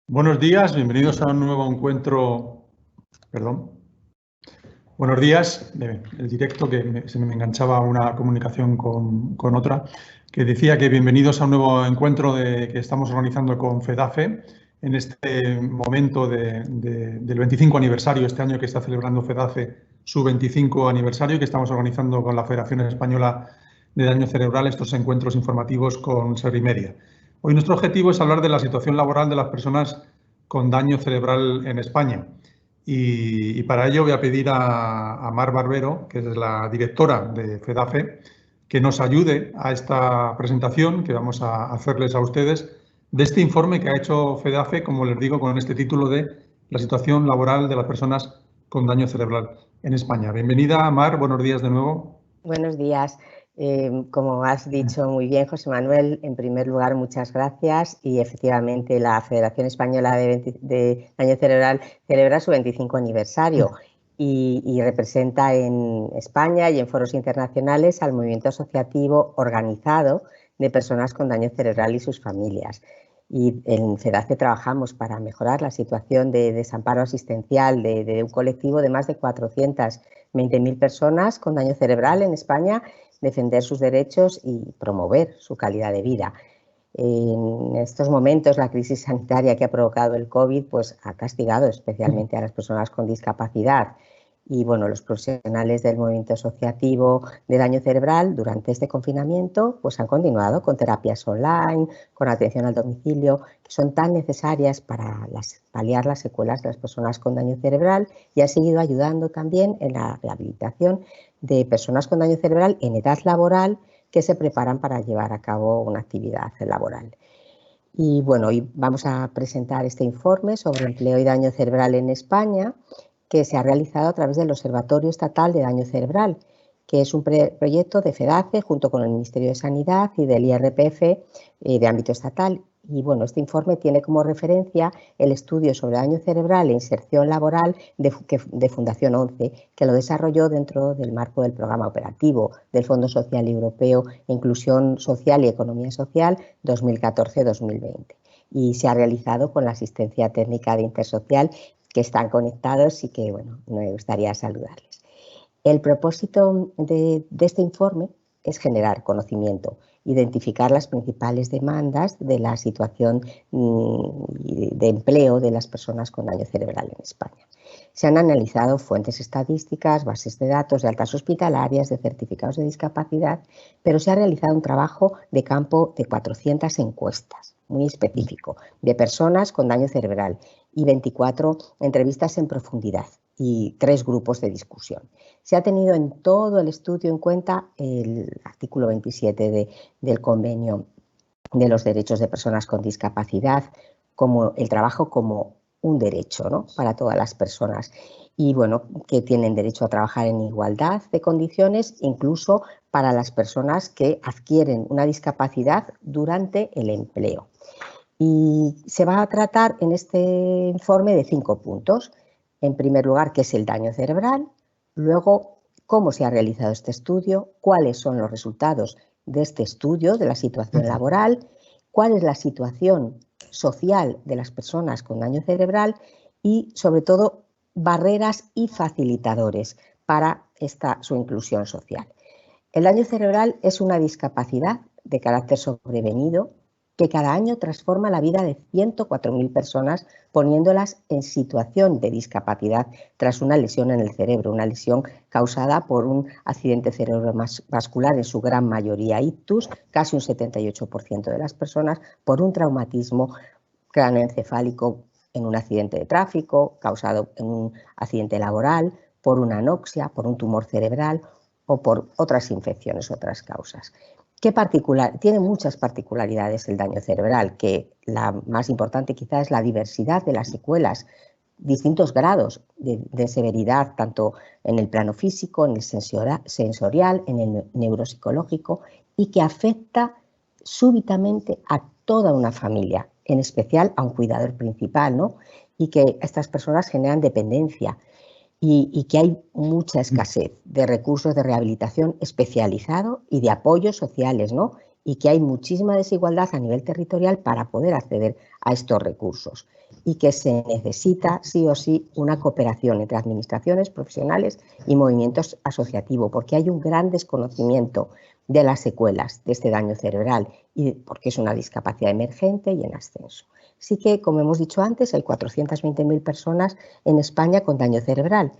Buenos días, bienvenidos a un nuevo encuentro. Buenos días, el directo que se me enganchaba una comunicación con otra, que decía que bienvenidos a un nuevo encuentro que estamos organizando con FEDAFE en este momento del 25 aniversario, este año que está celebrando FEDAFE su 25 aniversario, que estamos organizando con la Federación Española de Daño Cerebral estos encuentros informativos con Servimedia. Hoy nuestro objetivo es hablar de la situación laboral de las personas con daño cerebral en España. Y para ello voy a pedir a Mar Barbero, que es la directora de FEDAFE, que nos ayude a esta presentación que vamos a hacerles a ustedes de este informe que ha hecho FEDAFE, como les digo, con este título de la situación laboral de las personas con daño cerebral en España. Bienvenida, Mar, buenos días de nuevo. Buenos días. Como has dicho muy bien, José Manuel, en primer lugar, muchas gracias. Y efectivamente, la Federación Española de Daño Cerebral celebra su 25 aniversario y representa en España y en foros internacionales al movimiento asociativo organizado de personas con daño cerebral y sus familias. Y en FEDACE trabajamos para mejorar la situación de desamparo asistencial de un colectivo de más de 420.000 personas con daño cerebral en España, defender sus derechos y promover su calidad de vida. En estos momentos, la crisis sanitaria que ha provocado el COVID pues, ha castigado especialmente a las personas con discapacidad. Y bueno, los profesionales del movimiento asociativo de daño cerebral durante este confinamiento pues han continuado con terapias online, con atención al domicilio, que son tan necesarias para paliar las secuelas de las personas con daño cerebral, y han seguido ayudando también en la rehabilitación de personas con daño cerebral en edad laboral que se preparan para llevar a cabo una actividad laboral. Y bueno, hoy vamos a presentar este informe sobre empleo y daño cerebral en España, que se ha realizado a través del Observatorio Estatal de Daño Cerebral, que es un proyecto de FEDACE junto con el Ministerio de Sanidad y del IRPF de ámbito estatal. Y bueno, este informe tiene como referencia el estudio sobre daño cerebral e inserción laboral de Fundación 11, que lo desarrolló dentro del marco del programa operativo del Fondo Social Europeo Inclusión Social y Economía Social 2014-2020. Y se ha realizado con la asistencia técnica de Intersocial, que están conectados y que, bueno, me gustaría saludarles. El propósito de este informe es generar conocimiento, identificar las principales demandas de la situación de empleo de las personas con daño cerebral en España. Se han analizado fuentes estadísticas, bases de datos de altas hospitalarias, de certificados de discapacidad, pero se ha realizado un trabajo de campo de 400 encuestas, muy específico, de personas con daño cerebral y 24 entrevistas en profundidad y 3 grupos de discusión. Se ha tenido en todo el estudio en cuenta el artículo 27 del Convenio de los Derechos de Personas con Discapacidad, como el trabajo como un derecho, ¿no?, para todas las personas, y bueno, que tienen derecho a trabajar en igualdad de condiciones, incluso para las personas que adquieren una discapacidad durante el empleo. Y se va a tratar en este informe de 5 puntos. En primer lugar, ¿qué es el daño cerebral? Luego, ¿cómo se ha realizado este estudio? ¿Cuáles son los resultados de este estudio de la situación laboral? ¿Cuál es la situación social de las personas con daño cerebral? Y, sobre todo, barreras y facilitadores para su inclusión social. El daño cerebral es una discapacidad de carácter sobrevenido que cada año transforma la vida de 104.000 personas, poniéndolas en situación de discapacidad tras una lesión en el cerebro, una lesión causada por un accidente cerebrovascular, en su gran mayoría ictus, casi un 78% de las personas, por un traumatismo cráneoencefálico en un accidente de tráfico, causado en un accidente laboral, por una anoxia, por un tumor cerebral o por otras infecciones, otras causas. Tiene muchas particularidades el daño cerebral, que la más importante quizá es la diversidad de las secuelas, distintos grados de severidad, tanto en el plano físico, en el sensorial, en el neuropsicológico, y que afecta súbitamente a toda una familia, en especial a un cuidador principal, ¿no?, y que estas personas generan dependencia. Y que hay mucha escasez de recursos de rehabilitación especializado y de apoyos sociales, ¿no?, y que hay muchísima desigualdad a nivel territorial para poder acceder a estos recursos y que se necesita sí o sí una cooperación entre administraciones, profesionales y movimientos asociativos, porque hay un gran desconocimiento de las secuelas de este daño cerebral y porque es una discapacidad emergente y en ascenso. Sí que, como hemos dicho antes, hay 420.000 personas en España con daño cerebral.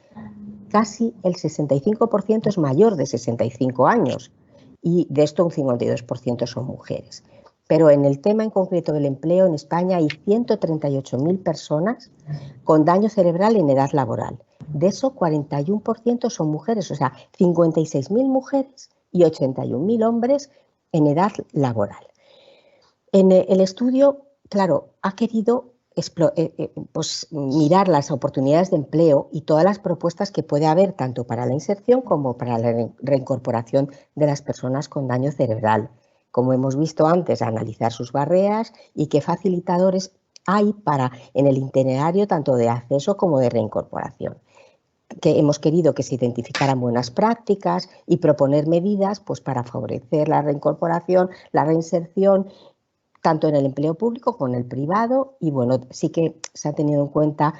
Casi el 65% es mayor de 65 años y de esto un 52% son mujeres. Pero en el tema en concreto del empleo, en España hay 138.000 personas con daño cerebral en edad laboral. De eso, 41% son mujeres, o sea, 56.000 mujeres y 81.000 hombres en edad laboral. En el estudio, claro, ha querido pues, mirar las oportunidades de empleo y todas las propuestas que puede haber tanto para la inserción como para la reincorporación de las personas con daño cerebral. Como hemos visto antes, analizar sus barreras y qué facilitadores hay en el itinerario tanto de acceso como de reincorporación. Que hemos querido que se identificaran buenas prácticas y proponer medidas pues, para favorecer la reincorporación, la reinserción, tanto en el empleo público como en el privado, y bueno, sí que se ha tenido en cuenta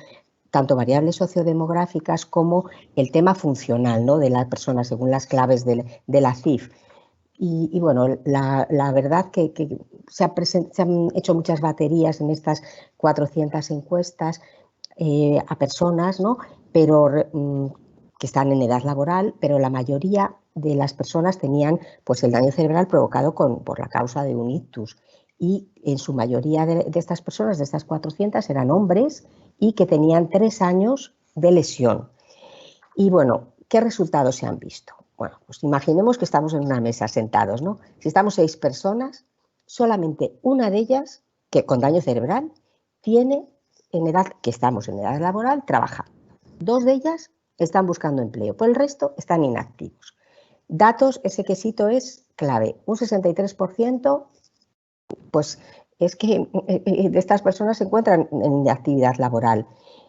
tanto variables sociodemográficas como el tema funcional, ¿no?, de la persona según las claves de la CIF. Y bueno, la verdad que se han hecho muchas baterías en estas 400 encuestas a personas, ¿no?, pero que están en edad laboral, pero la mayoría de las personas tenían pues, el daño cerebral provocado por la causa de un ictus. Y en su mayoría de estas personas, de estas 400, eran hombres y que tenían 3 años de lesión. Y bueno, ¿qué resultados se han visto? Bueno, pues imaginemos que estamos en una mesa sentados, ¿no? Si estamos 6 personas, solamente una de ellas, que con daño cerebral, tiene en edad, que estamos en edad laboral, trabaja. 2 de ellas están buscando empleo, por el resto están inactivos. Datos, ese quesito es clave. Un 63%, pues es que de estas personas se encuentran en actividad laboral.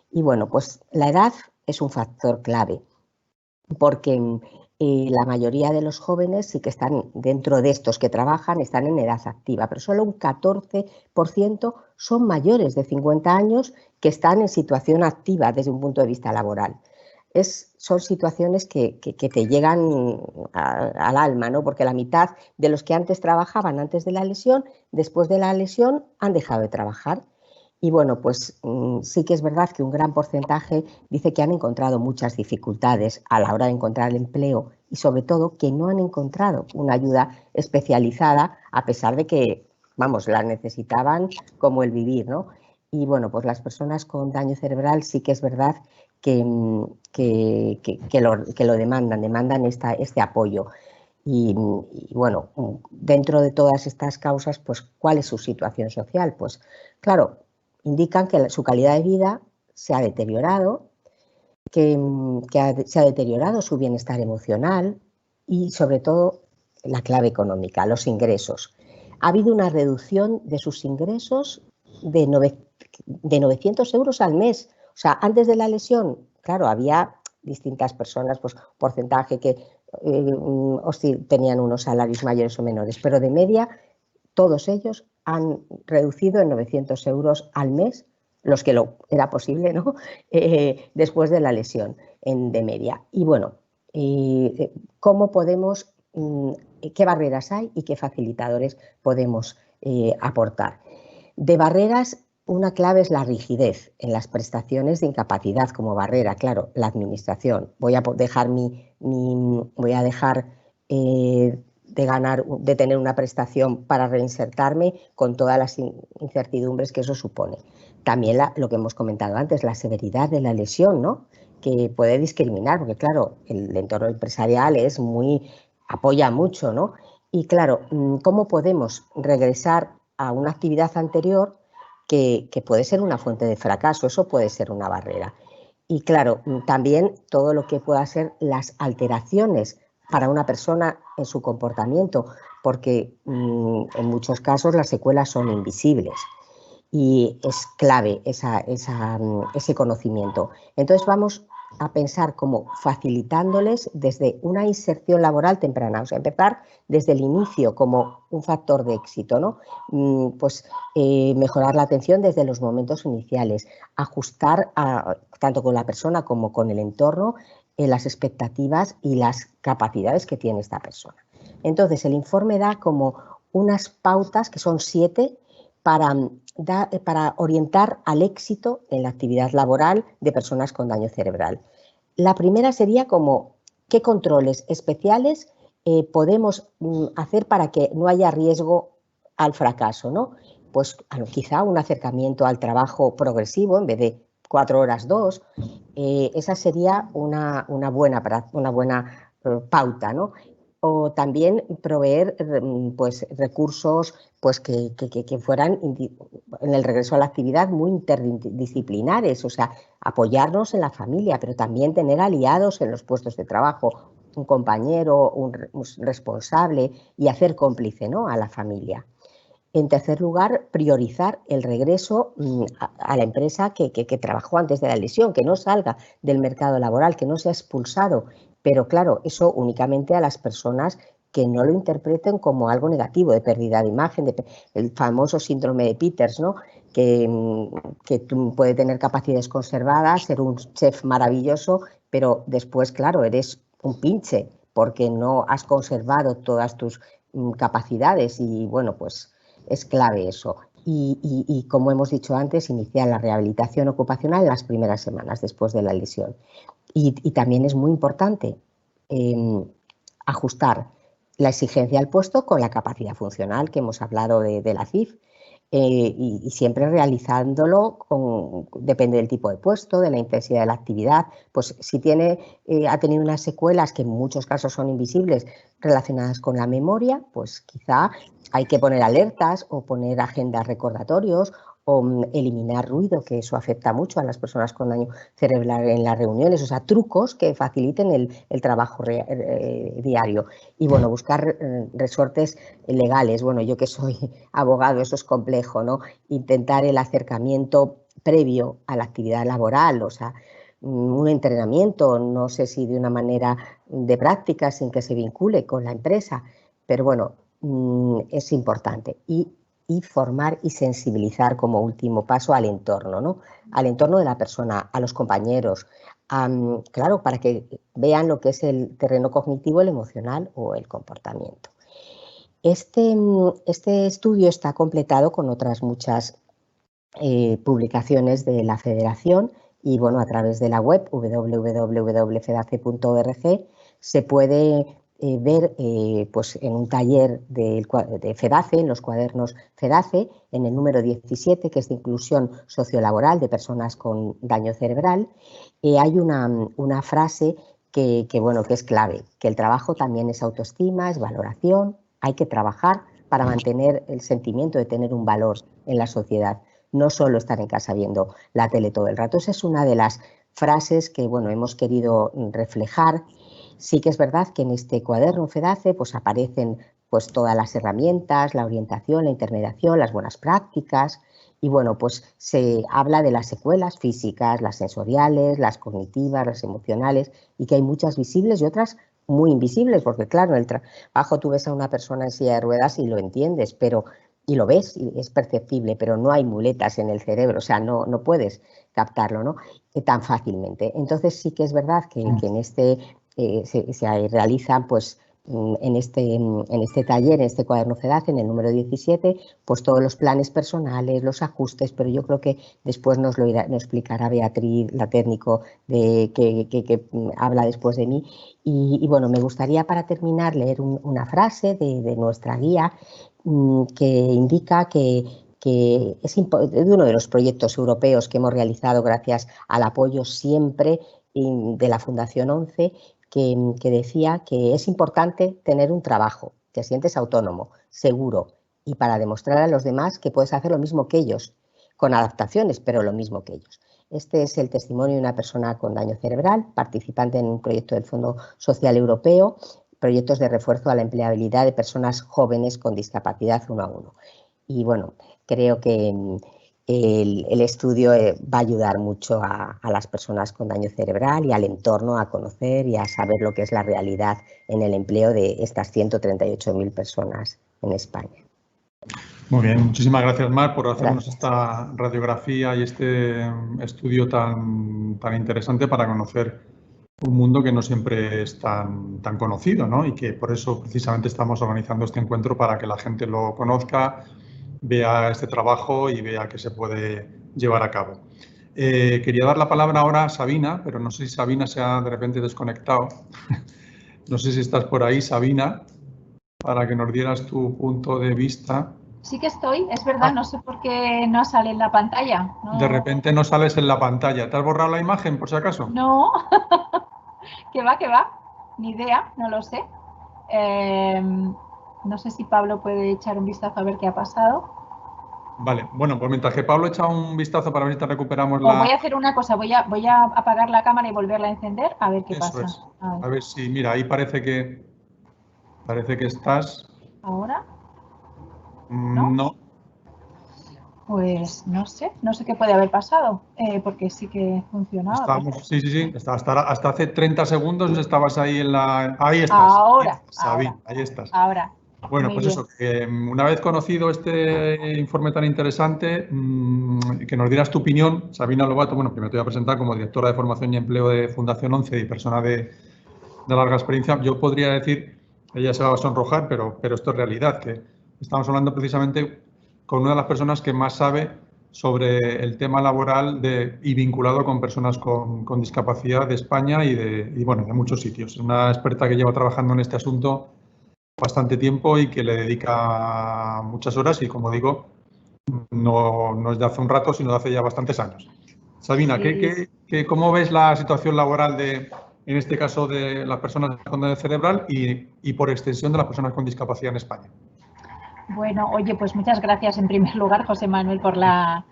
Y bueno, pues la edad es un factor clave, porque la mayoría de los jóvenes sí que están dentro de estos que trabajan, están en edad activa, pero solo un 14% son mayores de 50 años que están en situación activa desde un punto de vista laboral. Son situaciones que te llegan al alma, ¿no? Porque la mitad de los que antes trabajaban antes de la lesión, después de la lesión han dejado de trabajar. Y bueno, pues sí que es verdad que un gran porcentaje dice que han encontrado muchas dificultades a la hora de encontrar empleo y sobre todo que no han encontrado una ayuda especializada a pesar de que, vamos, la necesitaban como el vivir, ¿no? Y bueno, pues las personas con daño cerebral sí que es verdad que lo demandan este apoyo. Y bueno, dentro de todas estas causas, pues ¿cuál es su situación social? Pues claro, indican que su calidad de vida se ha deteriorado, que se ha deteriorado su bienestar emocional y sobre todo la clave económica, los ingresos. Ha habido una reducción de sus ingresos de 900 euros al mes. O sea, antes de la lesión, claro, había distintas personas, pues porcentaje que tenían unos salarios mayores o menores, pero de media todos ellos han reducido en 900 euros al mes, los que era posible, ¿no? Después de la lesión de media. Y bueno, ¿cómo podemos, qué barreras hay y qué facilitadores podemos aportar? De barreras, una clave es la rigidez en las prestaciones de incapacidad como barrera. Claro, la administración. Voy a dejar de tener una prestación para reinsertarme con todas las incertidumbres que eso supone. También lo que hemos comentado antes, la severidad de la lesión, ¿no?, que puede discriminar, porque claro, el entorno empresarial apoya mucho, ¿no? Y claro, ¿cómo podemos regresar a una actividad anterior que puede ser una fuente de fracaso? Eso puede ser una barrera. Y claro, también todo lo que pueda ser las alteraciones para una persona en su comportamiento, porque en muchos casos las secuelas son invisibles y es clave ese conocimiento. Entonces vamos a pensar como facilitándoles desde una inserción laboral temprana, o sea, empezar desde el inicio como un factor de éxito, ¿no? Pues mejorar la atención desde los momentos iniciales, ajustar tanto con la persona como con el entorno las expectativas y las capacidades que tiene esta persona. Entonces, el informe da como unas pautas, que son 7, para orientar al éxito en la actividad laboral de personas con daño cerebral. La primera sería como qué controles especiales podemos hacer para que no haya riesgo al fracaso, ¿no? Pues quizá un acercamiento al trabajo progresivo en vez de 4 horas 2, esa sería una buena pauta, ¿no? O también proveer pues, recursos pues, que fueran en el regreso a la actividad muy interdisciplinares, o sea, apoyarnos en la familia, pero también tener aliados en los puestos de trabajo, un compañero, un responsable y hacer cómplice, ¿no?, a la familia. En tercer lugar, priorizar el regreso a la empresa que trabajó antes de la lesión, que no salga del mercado laboral, que no sea expulsado. Pero claro, eso únicamente a las personas que no lo interpreten como algo negativo, de pérdida de imagen, el famoso síndrome de Peters, ¿no?, que puede tener capacidades conservadas, ser un chef maravilloso, pero después, claro, eres un pinche porque no has conservado todas tus capacidades y, bueno, pues es clave eso. Y como hemos dicho antes, iniciar la rehabilitación ocupacional en las primeras semanas después de la lesión. Y también es muy importante ajustar la exigencia al puesto con la capacidad funcional, que hemos hablado de la CIF, y siempre realizándolo depende del tipo de puesto, de la intensidad de la actividad. Pues si ha tenido unas secuelas que en muchos casos son invisibles relacionadas con la memoria, pues quizá hay que poner alertas o poner agendas recordatorios o eliminar ruido, que eso afecta mucho a las personas con daño cerebral en las reuniones, o sea, trucos que faciliten el trabajo diario. Y bueno, buscar resortes legales. Bueno, yo que soy abogado, eso es complejo, ¿no? Intentar el acercamiento previo a la actividad laboral, o sea, un entrenamiento, no sé si de una manera de práctica sin que se vincule con la empresa, pero bueno, es importante. Y formar y sensibilizar como último paso al entorno, ¿no? Al entorno de la persona, a los compañeros, claro, para que vean lo que es el terreno cognitivo, el emocional o el comportamiento. Este estudio está completado con otras muchas publicaciones de la Federación y, bueno, a través de la web www.fedace.org se puede ver pues en un taller de FEDACE, en los cuadernos FEDACE, en el número 17, que es de inclusión sociolaboral de personas con daño cerebral, hay una frase que es clave, que el trabajo también es autoestima, es valoración, hay que trabajar para mantener el sentimiento de tener un valor en la sociedad, no solo estar en casa viendo la tele todo el rato. Esa es una de las frases que, bueno, hemos querido reflejar. Sí que es verdad que en este cuaderno FEDACE pues aparecen pues todas las herramientas, la orientación, la intermediación, las buenas prácticas y, bueno, pues se habla de las secuelas físicas, las sensoriales, las cognitivas, las emocionales y que hay muchas visibles y otras muy invisibles, porque claro, en el trabajo tú ves a una persona en silla de ruedas y lo entiendes, y lo ves y es perceptible, pero no hay muletas en el cerebro, o sea, no puedes captarlo, ¿no?, tan fácilmente. Entonces sí que es verdad que en este se realizan pues en este taller, en este cuaderno FEDACE, en el número 17, pues todos los planes personales, los ajustes, pero yo creo que después nos explicará Beatriz, la técnico que habla después de mí. Y bueno, me gustaría para terminar leer una frase de nuestra guía que indica que es de uno de los proyectos europeos que hemos realizado gracias al apoyo siempre de la Fundación 11, que decía que es importante tener un trabajo, te sientes autónomo, seguro, y para demostrar a los demás que puedes hacer lo mismo que ellos, con adaptaciones, pero lo mismo que ellos. Este es el testimonio de una persona con daño cerebral, participante en un proyecto del Fondo Social Europeo, proyectos de refuerzo a la empleabilidad de personas jóvenes con discapacidad 1 a 1. Y bueno, creo que el estudio va a ayudar mucho a las personas con daño cerebral y al entorno a conocer y a saber lo que es la realidad en el empleo de estas 138.000 personas en España. Muy bien, muchísimas gracias, Mar, por hacernos esta radiografía y este estudio tan interesante para conocer un mundo que no siempre es tan conocido, ¿no? Y que por eso precisamente estamos organizando este encuentro para que la gente lo conozca, vea este trabajo y vea que se puede llevar a cabo. Quería dar la palabra ahora a Sabina, pero no sé si Sabina se ha de repente desconectado. No sé si estás por ahí, Sabina, para que nos dieras tu punto de vista. Sí que estoy, es verdad, no sé por qué no sale en la pantalla. No. De repente no sales en la pantalla. ¿Te has borrado la imagen, por si acaso? No, que va, ni idea, no lo sé. No sé si Pablo puede echar un vistazo a ver qué ha pasado. Vale, bueno, pues mientras que Pablo echa un vistazo para ver si te recuperamos la... Voy a hacer una cosa, voy a apagar la cámara y volverla a encender, a ver qué pasa. Es. A ver si, mira, ahí parece que estás... ¿Ahora? No. Pues no sé qué puede haber pasado, porque sí que funcionaba. Estábamos, sí, hasta hace 30 segundos estabas ahí en la... Ahí estás. Ahora. Ahí estás. Ahora. Bueno, pues eso, que una vez conocido este informe tan interesante, que nos dieras tu opinión, Sabina Lobato, bueno, primero te voy a presentar como directora de Formación y Empleo de Fundación 11 y persona de larga experiencia. Yo podría decir, ella se va a sonrojar, pero esto es realidad, que estamos hablando precisamente con una de las personas que más sabe sobre el tema laboral y vinculado con personas con discapacidad de España y de muchos sitios. Una experta que lleva trabajando en este asunto bastante tiempo y que le dedica muchas horas y, como digo, no es de hace un rato, sino de hace ya bastantes años. Sabina, sí. ¿Cómo ves la situación laboral en este caso, de las personas con daño cerebral y por extensión de las personas con discapacidad en España? Bueno, oye, pues muchas gracias en primer lugar, José Manuel, por la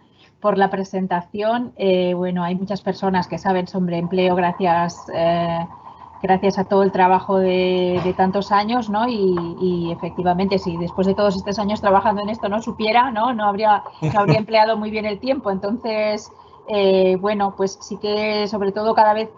presentación. Bueno, hay muchas personas que saben sobre empleo gracias a todo el trabajo de tantos años, ¿no? Y efectivamente, si después de todos estos años trabajando en esto no supiera, no habría empleado muy bien el tiempo. Entonces, bueno, pues sí que sobre todo cada vez,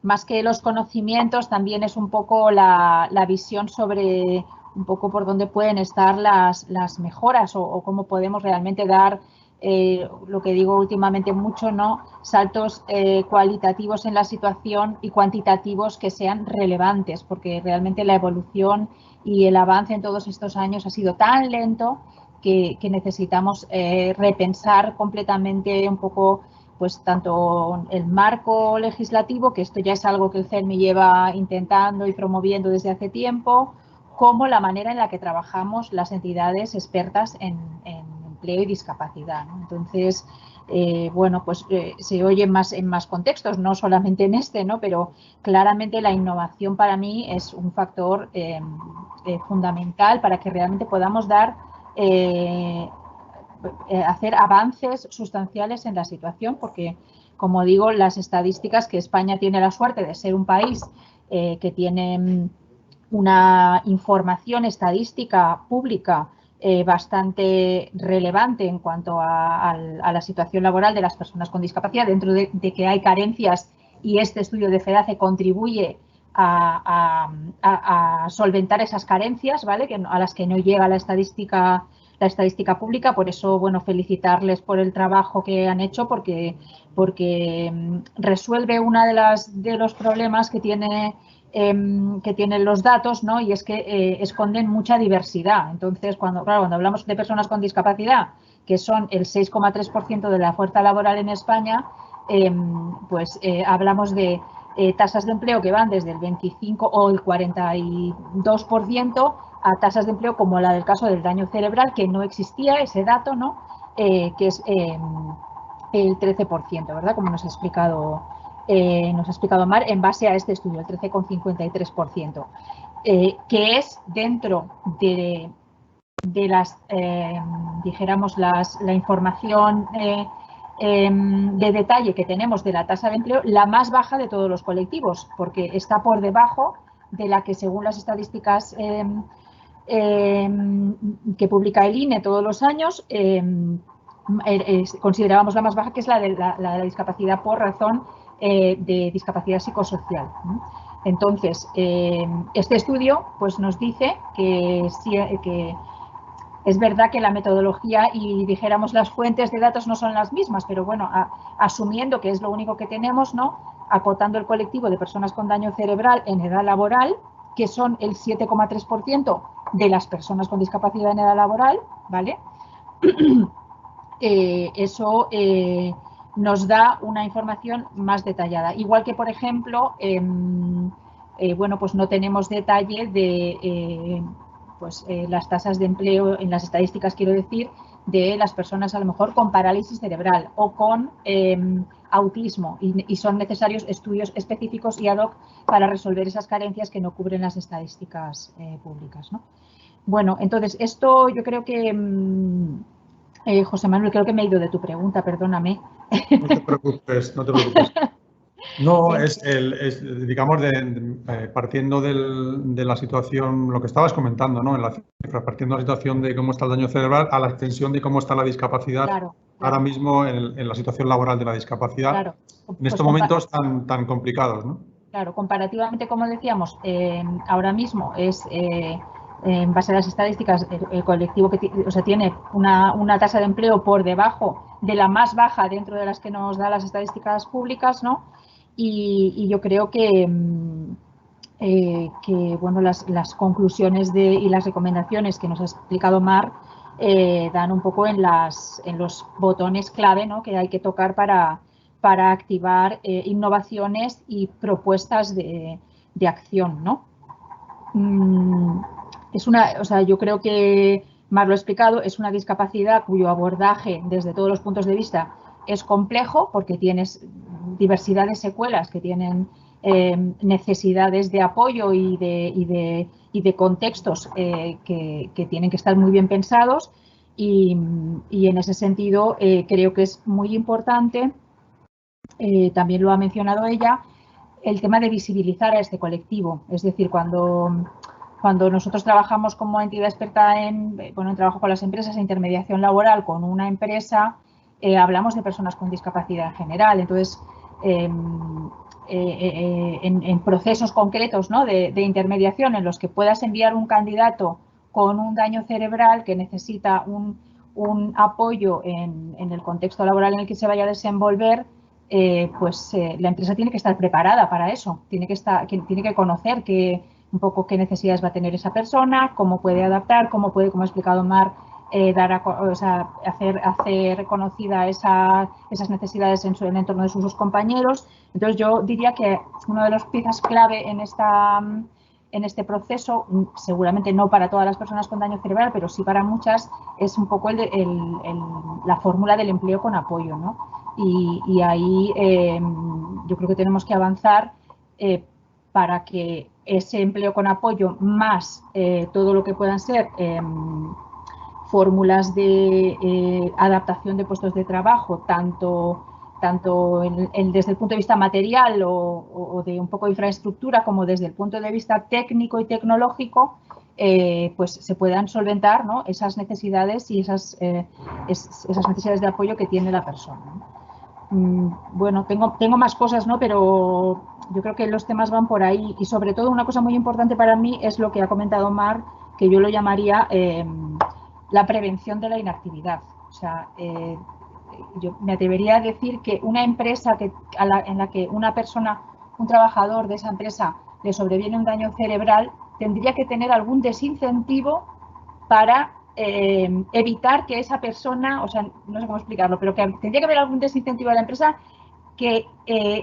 más que los conocimientos, también es un poco la visión sobre un poco por dónde pueden estar las mejoras o cómo podemos realmente dar, lo que digo últimamente mucho, ¿no? Saltos cualitativos en la situación y cuantitativos que sean relevantes, porque realmente la evolución y el avance en todos estos años ha sido tan lento que necesitamos repensar completamente un poco, pues tanto el marco legislativo, que esto ya es algo que el CERMI lleva intentando y promoviendo desde hace tiempo, como la manera en la que trabajamos las entidades expertas en empleo y discapacidad, ¿no? Entonces, bueno, pues se oye en más contextos, no solamente en este, ¿no? Pero claramente la innovación para mí es un factor fundamental para que realmente podamos hacer avances sustanciales en la situación, porque, como digo, las estadísticas, que España tiene la suerte de ser un país que tiene una información estadística pública bastante relevante en cuanto a la situación laboral de las personas con discapacidad, dentro de que hay carencias, y este estudio de FEDACE contribuye a solventar esas carencias, ¿vale? A las que no llega la estadística pública. Por eso, bueno, felicitarles por el trabajo que han hecho, porque resuelve uno de los problemas que tienen los datos, ¿no? Y es que esconden mucha diversidad. Entonces, cuando hablamos de personas con discapacidad, que son el 6,3% de la fuerza laboral en España, pues hablamos de tasas de empleo que van desde el 25 o el 42% a tasas de empleo como la del caso del daño cerebral, que no existía ese dato, ¿no? Que es el 13%, ¿verdad? Como nos ha explicado Mar, en base a este estudio, el 13,53%, que es dentro de las, dijéramos, la información de detalle que tenemos de la tasa de empleo, la más baja de todos los colectivos, porque está por debajo de la que, según las estadísticas que publica el INE todos los años, considerábamos la más baja, que es la de la discapacidad por razón de discapacidad psicosocial. Entonces, este estudio pues, nos dice que es verdad que la metodología y, dijéramos, las fuentes de datos no son las mismas, pero bueno, asumiendo que es lo único que tenemos, ¿no? Acotando el colectivo de personas con daño cerebral en edad laboral, que son el 7,3% de las personas con discapacidad en edad laboral, ¿vale? Eso nos da una información más detallada. Igual que, por ejemplo, bueno, pues no tenemos detalle de las tasas de empleo en las estadísticas, quiero decir, de las personas a lo mejor con parálisis cerebral o con autismo, y son necesarios estudios específicos y ad hoc para resolver esas carencias que no cubren las estadísticas públicas, ¿no? Bueno, entonces esto yo creo que, José Manuel, creo que me he ido de tu pregunta, perdóname. No te preocupes, no te preocupes. No, digamos, partiendo de la situación, lo que estabas comentando, ¿no? En la cifra, partiendo de la situación de cómo está el daño cerebral a la extensión de cómo está la discapacidad, claro. Ahora mismo en la situación laboral de la discapacidad, claro. En estos momentos tan complicados, ¿no? Claro, comparativamente, como decíamos, ahora mismo es, en base a las estadísticas, el colectivo que tiene una tasa de empleo por debajo de la más baja dentro de las que nos dan las estadísticas públicas, ¿no? Y yo creo que bueno, las conclusiones y las recomendaciones que nos ha explicado Mar dan un poco en los botones clave, ¿no? Que hay que tocar para activar innovaciones y propuestas de acción, ¿no? Yo creo que Mar lo ha explicado, es una discapacidad cuyo abordaje desde todos los puntos de vista es complejo, porque tienes diversidad de secuelas que tienen necesidades de apoyo y de contextos que tienen que estar muy bien pensados, y en ese sentido creo que es muy importante, también lo ha mencionado ella, el tema de visibilizar a este colectivo. Es decir, cuando nosotros trabajamos como entidad experta en trabajo con las empresas e intermediación laboral con una empresa, hablamos de personas con discapacidad en general. Entonces, en procesos concretos, ¿no? de intermediación en los que puedas enviar un candidato con un daño cerebral que necesita un apoyo en el contexto laboral en el que se vaya a desenvolver, la empresa tiene que estar preparada para eso, tiene que conocer un poco qué necesidades va a tener esa persona, cómo puede adaptar, cómo puede, como ha explicado Mar, hacer conocida esas necesidades en el entorno de sus compañeros. Entonces, yo diría que una de las piezas clave en este proceso, seguramente no para todas las personas con daño cerebral, pero sí para muchas, es un poco la fórmula del empleo con apoyo, ¿no? Y ahí yo creo que tenemos que avanzar para que ese empleo con apoyo, más todo lo que puedan ser fórmulas de adaptación de puestos de trabajo, tanto desde el punto de vista material o de un poco de infraestructura, como desde el punto de vista técnico y tecnológico, pues se puedan solventar, ¿no? esas necesidades y esas necesidades de apoyo que tiene la persona, ¿no? Bueno, tengo más cosas, ¿no? Pero yo creo que los temas van por ahí, y sobre todo una cosa muy importante para mí es lo que ha comentado Mar, que yo lo llamaría la prevención de la inactividad. O sea, yo me atrevería a decir que una empresa en la que una persona, un trabajador de esa empresa, le sobreviene un daño cerebral, tendría que tener algún desincentivo para evitar que esa persona, o sea, no sé cómo explicarlo, pero que tendría que haber algún desincentivo de la empresa que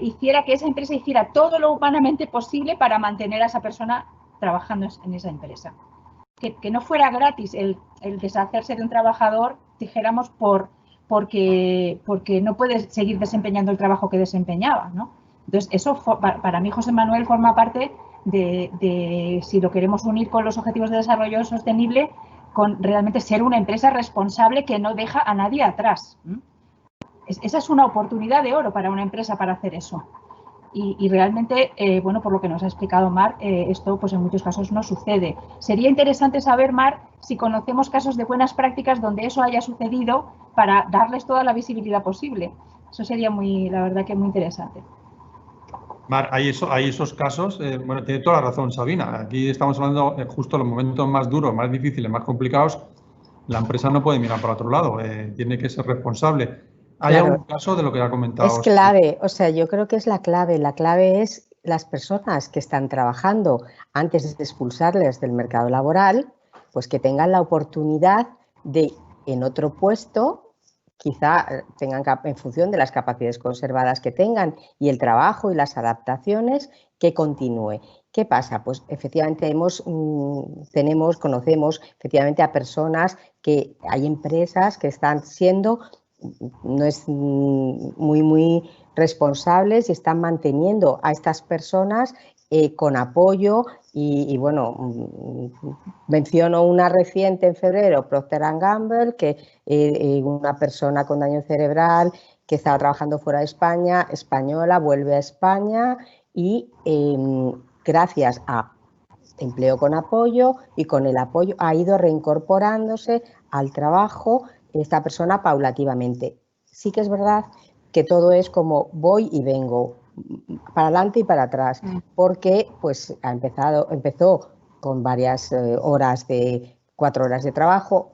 hiciera que esa empresa hiciera todo lo humanamente posible para mantener a esa persona trabajando en esa empresa. Que no fuera gratis el deshacerse de un trabajador, dijéramos, porque no puede seguir desempeñando el trabajo que desempeñaba, ¿no? Entonces, eso para mí, José Manuel, forma parte de si lo queremos unir con los objetivos de desarrollo sostenible, con realmente ser una empresa responsable que no deja a nadie atrás. Esa es una oportunidad de oro para una empresa para hacer eso. Y realmente, bueno, por lo que nos ha explicado Mar, esto pues en muchos casos no sucede. Sería interesante saber, Mar, si conocemos casos de buenas prácticas donde eso haya sucedido para darles toda la visibilidad posible. Eso sería la verdad que muy interesante. Mar, hay esos casos, bueno, tiene toda la razón Sabina, aquí estamos hablando justo de los momentos más duros, más difíciles, más complicados, la empresa no puede mirar para otro lado, tiene que ser responsable. ¿Hay Claro, algún caso de lo que ha comentado? es clave, o sea, yo creo que es la clave es las personas que están trabajando antes de expulsarles del mercado laboral, pues que tengan la oportunidad de en otro puesto, quizá tengan en función de las capacidades conservadas que tengan y el trabajo y las adaptaciones, que continúe. ¿Qué pasa? Pues efectivamente conocemos efectivamente a personas que hay empresas que están siendo no es muy responsables y están manteniendo a estas personas con apoyo y bueno, menciono una reciente en febrero, Procter & Gamble, que una persona con daño cerebral que estaba trabajando fuera de España, española, vuelve a España y gracias a empleo con apoyo y con el apoyo ha ido reincorporándose al trabajo esta persona paulativamente. Sí que es verdad que todo es como voy y vengo, para adelante y para atrás, porque pues empezó con varias 4 horas de trabajo,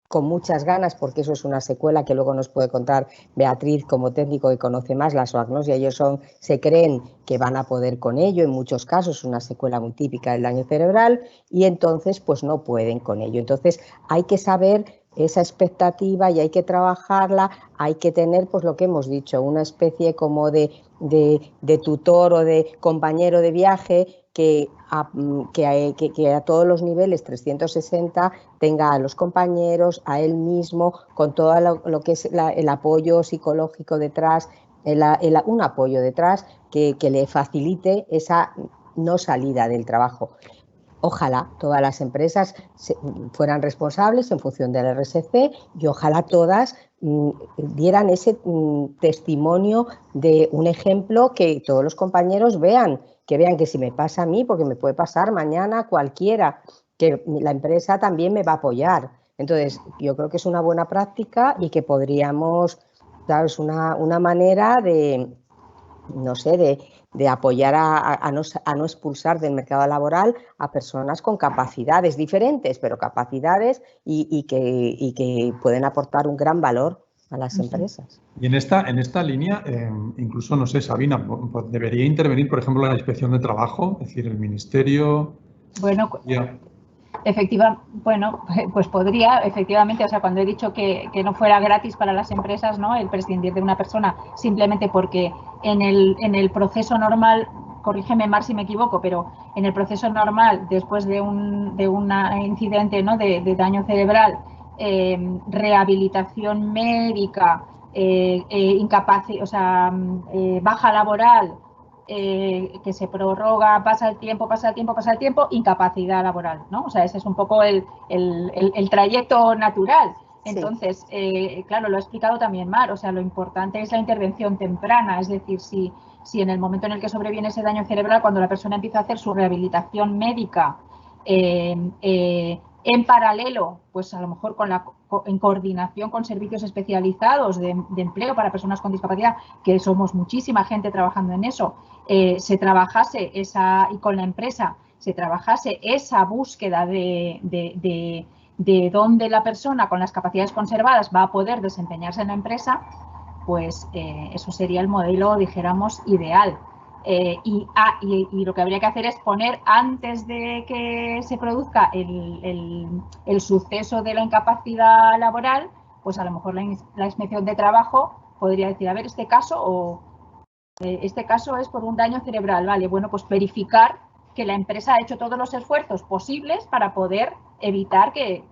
con muchas ganas, porque eso es una secuela que luego nos puede contar Beatriz como técnico que conoce más la zoognosia. Ellos se creen que van a poder con ello, en muchos casos una secuela muy típica del daño cerebral, y entonces pues no pueden con ello. Entonces hay que saber esa expectativa y hay que trabajarla, hay que tener pues lo que hemos dicho, una especie como de tutor o de compañero de viaje que a todos los niveles 360 tenga a los compañeros, a él mismo, con todo lo que es el apoyo psicológico detrás, un apoyo detrás que le facilite esa no salida del trabajo. Ojalá todas las empresas fueran responsables en función del RSC y ojalá todas dieran ese testimonio de un ejemplo que todos los compañeros vean que si me pasa a mí, porque me puede pasar mañana cualquiera, que la empresa también me va a apoyar. Entonces, yo creo que es una buena práctica y que podríamos, claro, es una manera de, no sé, de apoyar a no expulsar del mercado laboral a personas con capacidades diferentes, pero capacidades y que pueden aportar un gran valor a las empresas. Y en esta línea, incluso, no sé, Sabina, ¿debería intervenir, por ejemplo, la Inspección de Trabajo? Es decir, el Ministerio... Bueno, pues podría, efectivamente, o sea, cuando he dicho que no fuera gratis para las empresas, ¿no?, el prescindir de una persona simplemente porque en el proceso normal, corrígeme Mar si me equivoco, pero en el proceso normal, después de un incidente, ¿no?, de daño cerebral, rehabilitación médica, baja laboral, que se prorroga, pasa el tiempo, incapacidad laboral, ¿no? O sea, ese es un poco el trayecto natural. Entonces, claro, lo ha explicado también Mar, o sea, lo importante es la intervención temprana, es decir, si en el momento en el que sobreviene ese daño cerebral, cuando la persona empieza a hacer su rehabilitación médica, en paralelo, pues a lo mejor en coordinación con servicios especializados de empleo para personas con discapacidad, que somos muchísima gente trabajando en eso, se trabajase y con la empresa se trabajase esa búsqueda de dónde la persona con las capacidades conservadas va a poder desempeñarse en la empresa, pues eso sería el modelo, dijéramos, ideal. Y lo que habría que hacer es poner, antes de que se produzca el suceso de la incapacidad laboral, pues a lo mejor la Inspección de Trabajo podría decir, a ver, este caso es por un daño cerebral, vale, bueno, pues verificar que la empresa ha hecho todos los esfuerzos posibles para poder evitar que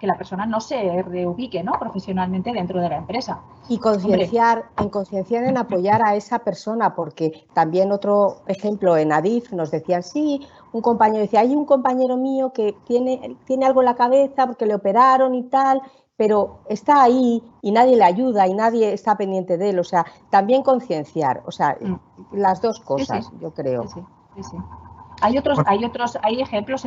la persona no se reubique, ¿no?, profesionalmente dentro de la empresa. Y concienciar en apoyar a esa persona, porque también otro ejemplo en Adif nos decían, sí, un compañero decía, hay un compañero mío que tiene algo en la cabeza porque le operaron y tal, pero está ahí y nadie le ayuda y nadie está pendiente de él. O sea, también concienciar, o sea, las dos cosas, sí. yo creo. Sí. Hay ejemplos,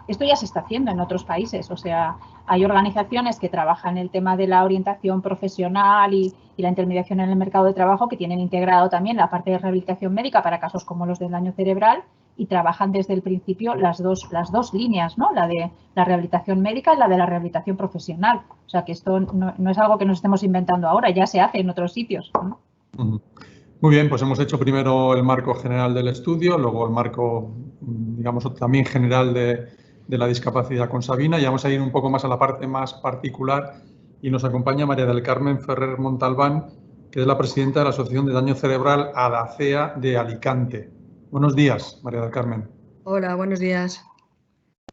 esto ya se está haciendo en otros países, o sea, hay organizaciones que trabajan el tema de la orientación profesional y la intermediación en el mercado de trabajo que tienen integrado también la parte de rehabilitación médica para casos como los del daño cerebral y trabajan desde el principio las dos líneas, ¿no? La de la rehabilitación médica y la de la rehabilitación profesional. O sea, que esto no es algo que nos estemos inventando ahora, ya se hace en otros sitios, ¿no? Muy bien, pues hemos hecho primero el marco general del estudio, luego el marco, digamos, también general de la discapacidad con Sabina, y vamos a ir un poco más a la parte más particular y nos acompaña María del Carmen Ferrer Montalbán, que es la presidenta de la Asociación de Daño Cerebral ADACEA de Alicante. Buenos días, María del Carmen. Hola, buenos días.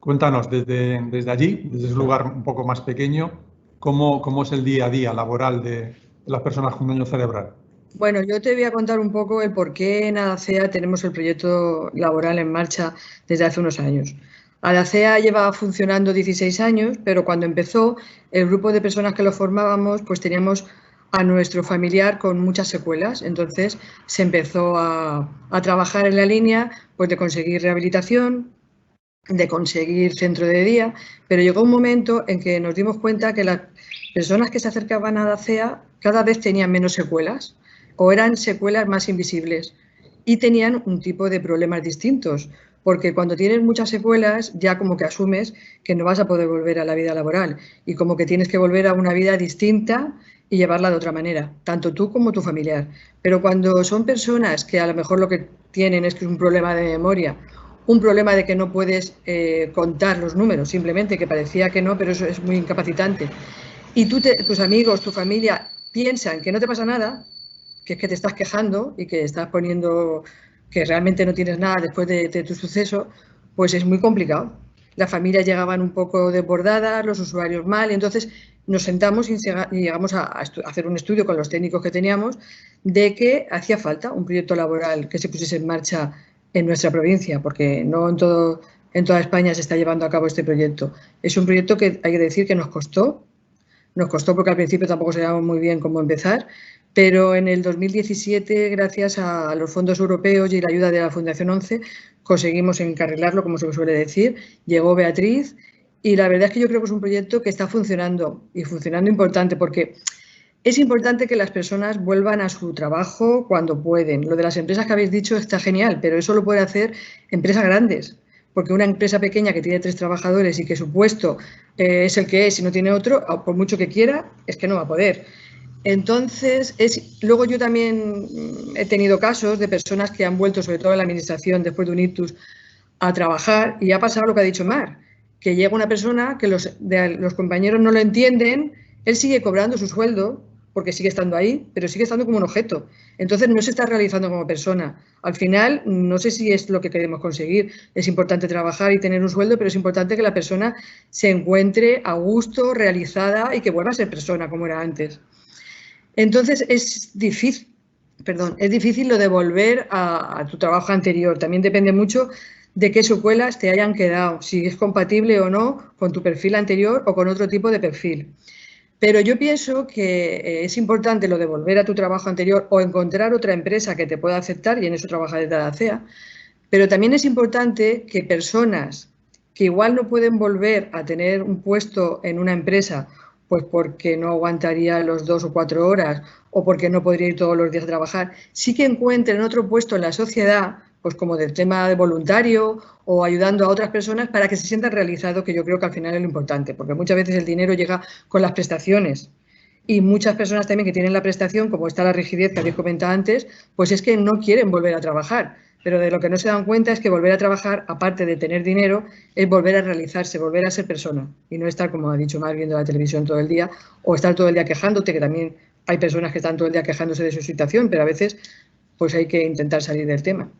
Cuéntanos, desde allí, desde ese lugar un poco más pequeño, ¿cómo es el día a día laboral de las personas con daño cerebral? Bueno, yo te voy a contar un poco el por qué en ADACEA tenemos el proyecto laboral en marcha desde hace unos años. ADACEA lleva funcionando 16 años, pero cuando empezó, el grupo de personas que lo formábamos, pues teníamos a nuestro familiar con muchas secuelas. Entonces se empezó a trabajar en la línea pues, de conseguir rehabilitación, de conseguir centro de día, pero llegó un momento en que nos dimos cuenta que las personas que se acercaban a ADACEA cada vez tenían menos secuelas o eran secuelas más invisibles y tenían un tipo de problemas distintos, porque cuando tienes muchas secuelas ya como que asumes que no vas a poder volver a la vida laboral y como que tienes que volver a una vida distinta y llevarla de otra manera, tanto tú como tu familiar. Pero cuando son personas que a lo mejor lo que tienen es que es un problema de memoria, un problema de que no puedes contar los números, simplemente que parecía que no, pero eso es muy incapacitante, y tus amigos, tu familia piensan que no te pasa nada, que es que te estás quejando y que estás poniendo que realmente no tienes nada después de tu suceso, pues es muy complicado. Las familias llegaban un poco desbordadas, los usuarios mal, y entonces nos sentamos y llegamos a hacer un estudio con los técnicos que teníamos de que hacía falta un proyecto laboral que se pusiese en marcha en nuestra provincia, porque no en toda España se está llevando a cabo este proyecto. Es un proyecto que hay que decir que nos costó porque al principio tampoco sabíamos muy bien cómo empezar, pero en el 2017, gracias a los fondos europeos y la ayuda de la Fundación 11, conseguimos encarrilarlo, como se suele decir. Llegó Beatriz y la verdad es que yo creo que es un proyecto que está funcionando y funcionando importante porque es importante que las personas vuelvan a su trabajo cuando pueden. Lo de las empresas que habéis dicho está genial, pero eso lo pueden hacer empresas grandes, porque una empresa pequeña que tiene 3 trabajadores y que su puesto es el que es y no tiene otro, por mucho que quiera, es que no va a poder. Entonces, luego yo también he tenido casos de personas que han vuelto, sobre todo en la administración, después de un ictus, a trabajar y ha pasado lo que ha dicho Mar, que llega una persona que los compañeros no lo entienden, él sigue cobrando su sueldo porque sigue estando ahí, pero sigue estando como un objeto. Entonces no se está realizando como persona. Al final, no sé si es lo que queremos conseguir. Es importante trabajar y tener un sueldo, pero es importante que la persona se encuentre a gusto, realizada y que vuelva a ser persona como era antes. Entonces es difícil lo de volver a tu trabajo anterior. También depende mucho de qué secuelas te hayan quedado, si es compatible o no con tu perfil anterior o con otro tipo de perfil. Pero yo pienso que es importante lo de volver a tu trabajo anterior o encontrar otra empresa que te pueda aceptar, y en eso trabaja desde ADACEA, pero también es importante que personas que igual no pueden volver a tener un puesto en una empresa, pues porque no aguantaría los 2 o 4 horas o porque no podría ir todos los días a trabajar, sí que encuentren otro puesto en la sociedad, pues como del tema de voluntario o ayudando a otras personas para que se sientan realizados, que yo creo que al final es lo importante, porque muchas veces el dinero llega con las prestaciones y muchas personas también que tienen la prestación, como está la rigidez que habéis comentado antes, pues es que no quieren volver a trabajar, pero de lo que no se dan cuenta es que volver a trabajar, aparte de tener dinero, es volver a realizarse, volver a ser persona y no estar, como ha dicho Mar, viendo la televisión todo el día o estar todo el día quejándote, que también hay personas que están todo el día quejándose de su situación, pero a veces pues hay que intentar salir del tema.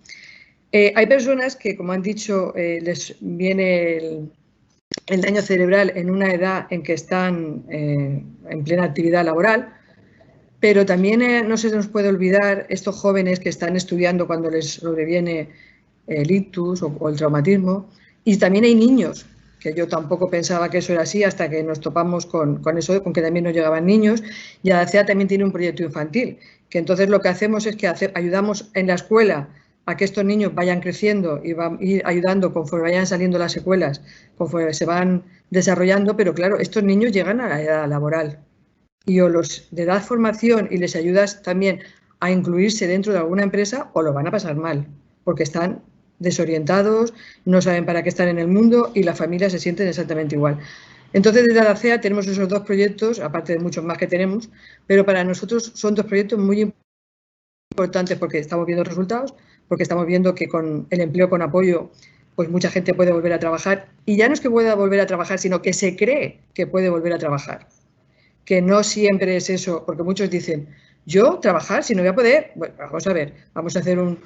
Hay personas que, como han dicho, les viene el daño cerebral en una edad en que están en plena actividad laboral, pero también no se nos puede olvidar estos jóvenes que están estudiando cuando les sobreviene el ictus o el traumatismo, y también hay niños, que yo tampoco pensaba que eso era así hasta que nos topamos con eso, con que también nos llegaban niños, y ADACEA también tiene un proyecto infantil, que entonces lo que hacemos es que ayudamos en la escuela a que estos niños vayan creciendo y van a ir ayudando conforme vayan saliendo las secuelas, conforme se van desarrollando, pero claro, estos niños llegan a la edad laboral y o los le das formación y les ayudas también a incluirse dentro de alguna empresa o lo van a pasar mal, porque están desorientados, no saben para qué están en el mundo y las familias se sienten exactamente igual. Entonces, desde ADACEA tenemos esos dos proyectos, aparte de muchos más que tenemos, pero para nosotros son dos proyectos muy importantes porque estamos viendo resultados, porque estamos viendo que con el empleo con apoyo, pues mucha gente puede volver a trabajar. Y ya no es que pueda volver a trabajar, sino que se cree que puede volver a trabajar. Que no siempre es eso, porque muchos dicen, yo trabajar, si no voy a poder, bueno, vamos a ver, vamos a hacer un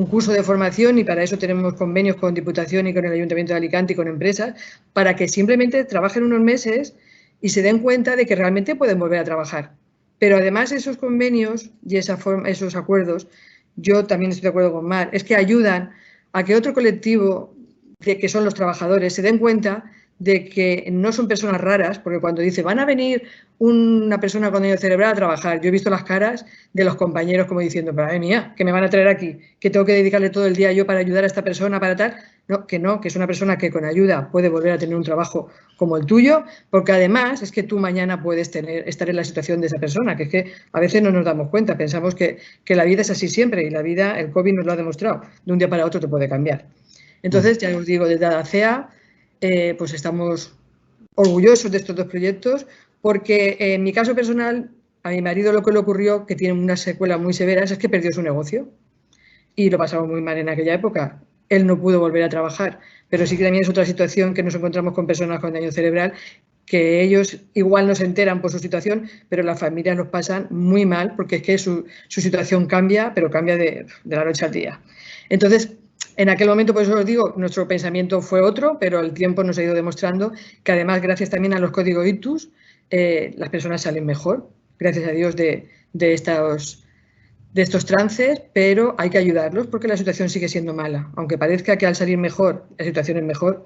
curso de formación y para eso tenemos convenios con Diputación y con el Ayuntamiento de Alicante y con empresas, para que simplemente trabajen unos meses y se den cuenta de que realmente pueden volver a trabajar. Pero además esos convenios y esos acuerdos, yo también estoy de acuerdo con Mar, es que ayudan a que otro colectivo, de que son los trabajadores, se den cuenta de que no son personas raras, porque cuando dice van a venir una persona con daño cerebral a trabajar, yo he visto las caras de los compañeros como diciendo, madre mía, que me van a traer aquí, que tengo que dedicarle todo el día yo para ayudar a esta persona, para tal. No, que es una persona que con ayuda puede volver a tener un trabajo como el tuyo, porque además es que tú mañana puedes estar en la situación de esa persona, que es que a veces no nos damos cuenta, pensamos que la vida es así siempre y la vida, el COVID nos lo ha demostrado, de un día para otro te puede cambiar. Entonces, ya os digo, desde ADACEA, pues estamos orgullosos de estos dos proyectos porque en mi caso personal, a mi marido lo que le ocurrió, que tiene unas secuelas muy severas, es que perdió su negocio y lo pasamos muy mal en aquella época. Él no pudo volver a trabajar, pero sí que también es otra situación que nos encontramos con personas con daño cerebral que ellos igual no se enteran por su situación, pero las familias los pasan muy mal porque es que su situación cambia, pero cambia de la noche al día. Entonces, en aquel momento, por eso os digo, nuestro pensamiento fue otro, pero el tiempo nos ha ido demostrando que además, gracias también a los códigos ITUS, las personas salen mejor, gracias a Dios, de estos trances, pero hay que ayudarlos porque la situación sigue siendo mala. Aunque parezca que al salir mejor, la situación es mejor,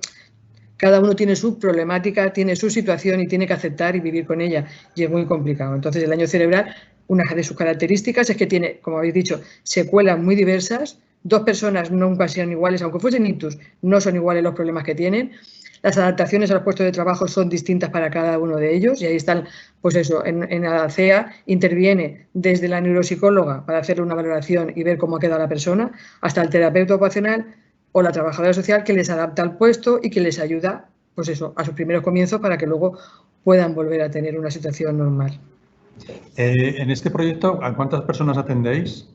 cada uno tiene su problemática, tiene su situación y tiene que aceptar y vivir con ella, y es muy complicado. Entonces, el daño cerebral, una de sus características es que tiene, como habéis dicho, secuelas muy diversas. Dos personas nunca sean iguales, aunque fuesen ictus, no son iguales los problemas que tienen. Las adaptaciones a los puestos de trabajo son distintas para cada uno de ellos y ahí están, pues eso, en ADACEA interviene desde la neuropsicóloga para hacerle una valoración y ver cómo ha quedado la persona, hasta el terapeuta ocupacional o la trabajadora social que les adapta al puesto y que les ayuda, pues eso, a sus primeros comienzos para que luego puedan volver a tener una situación normal. En este proyecto, ¿a cuántas personas atendéis?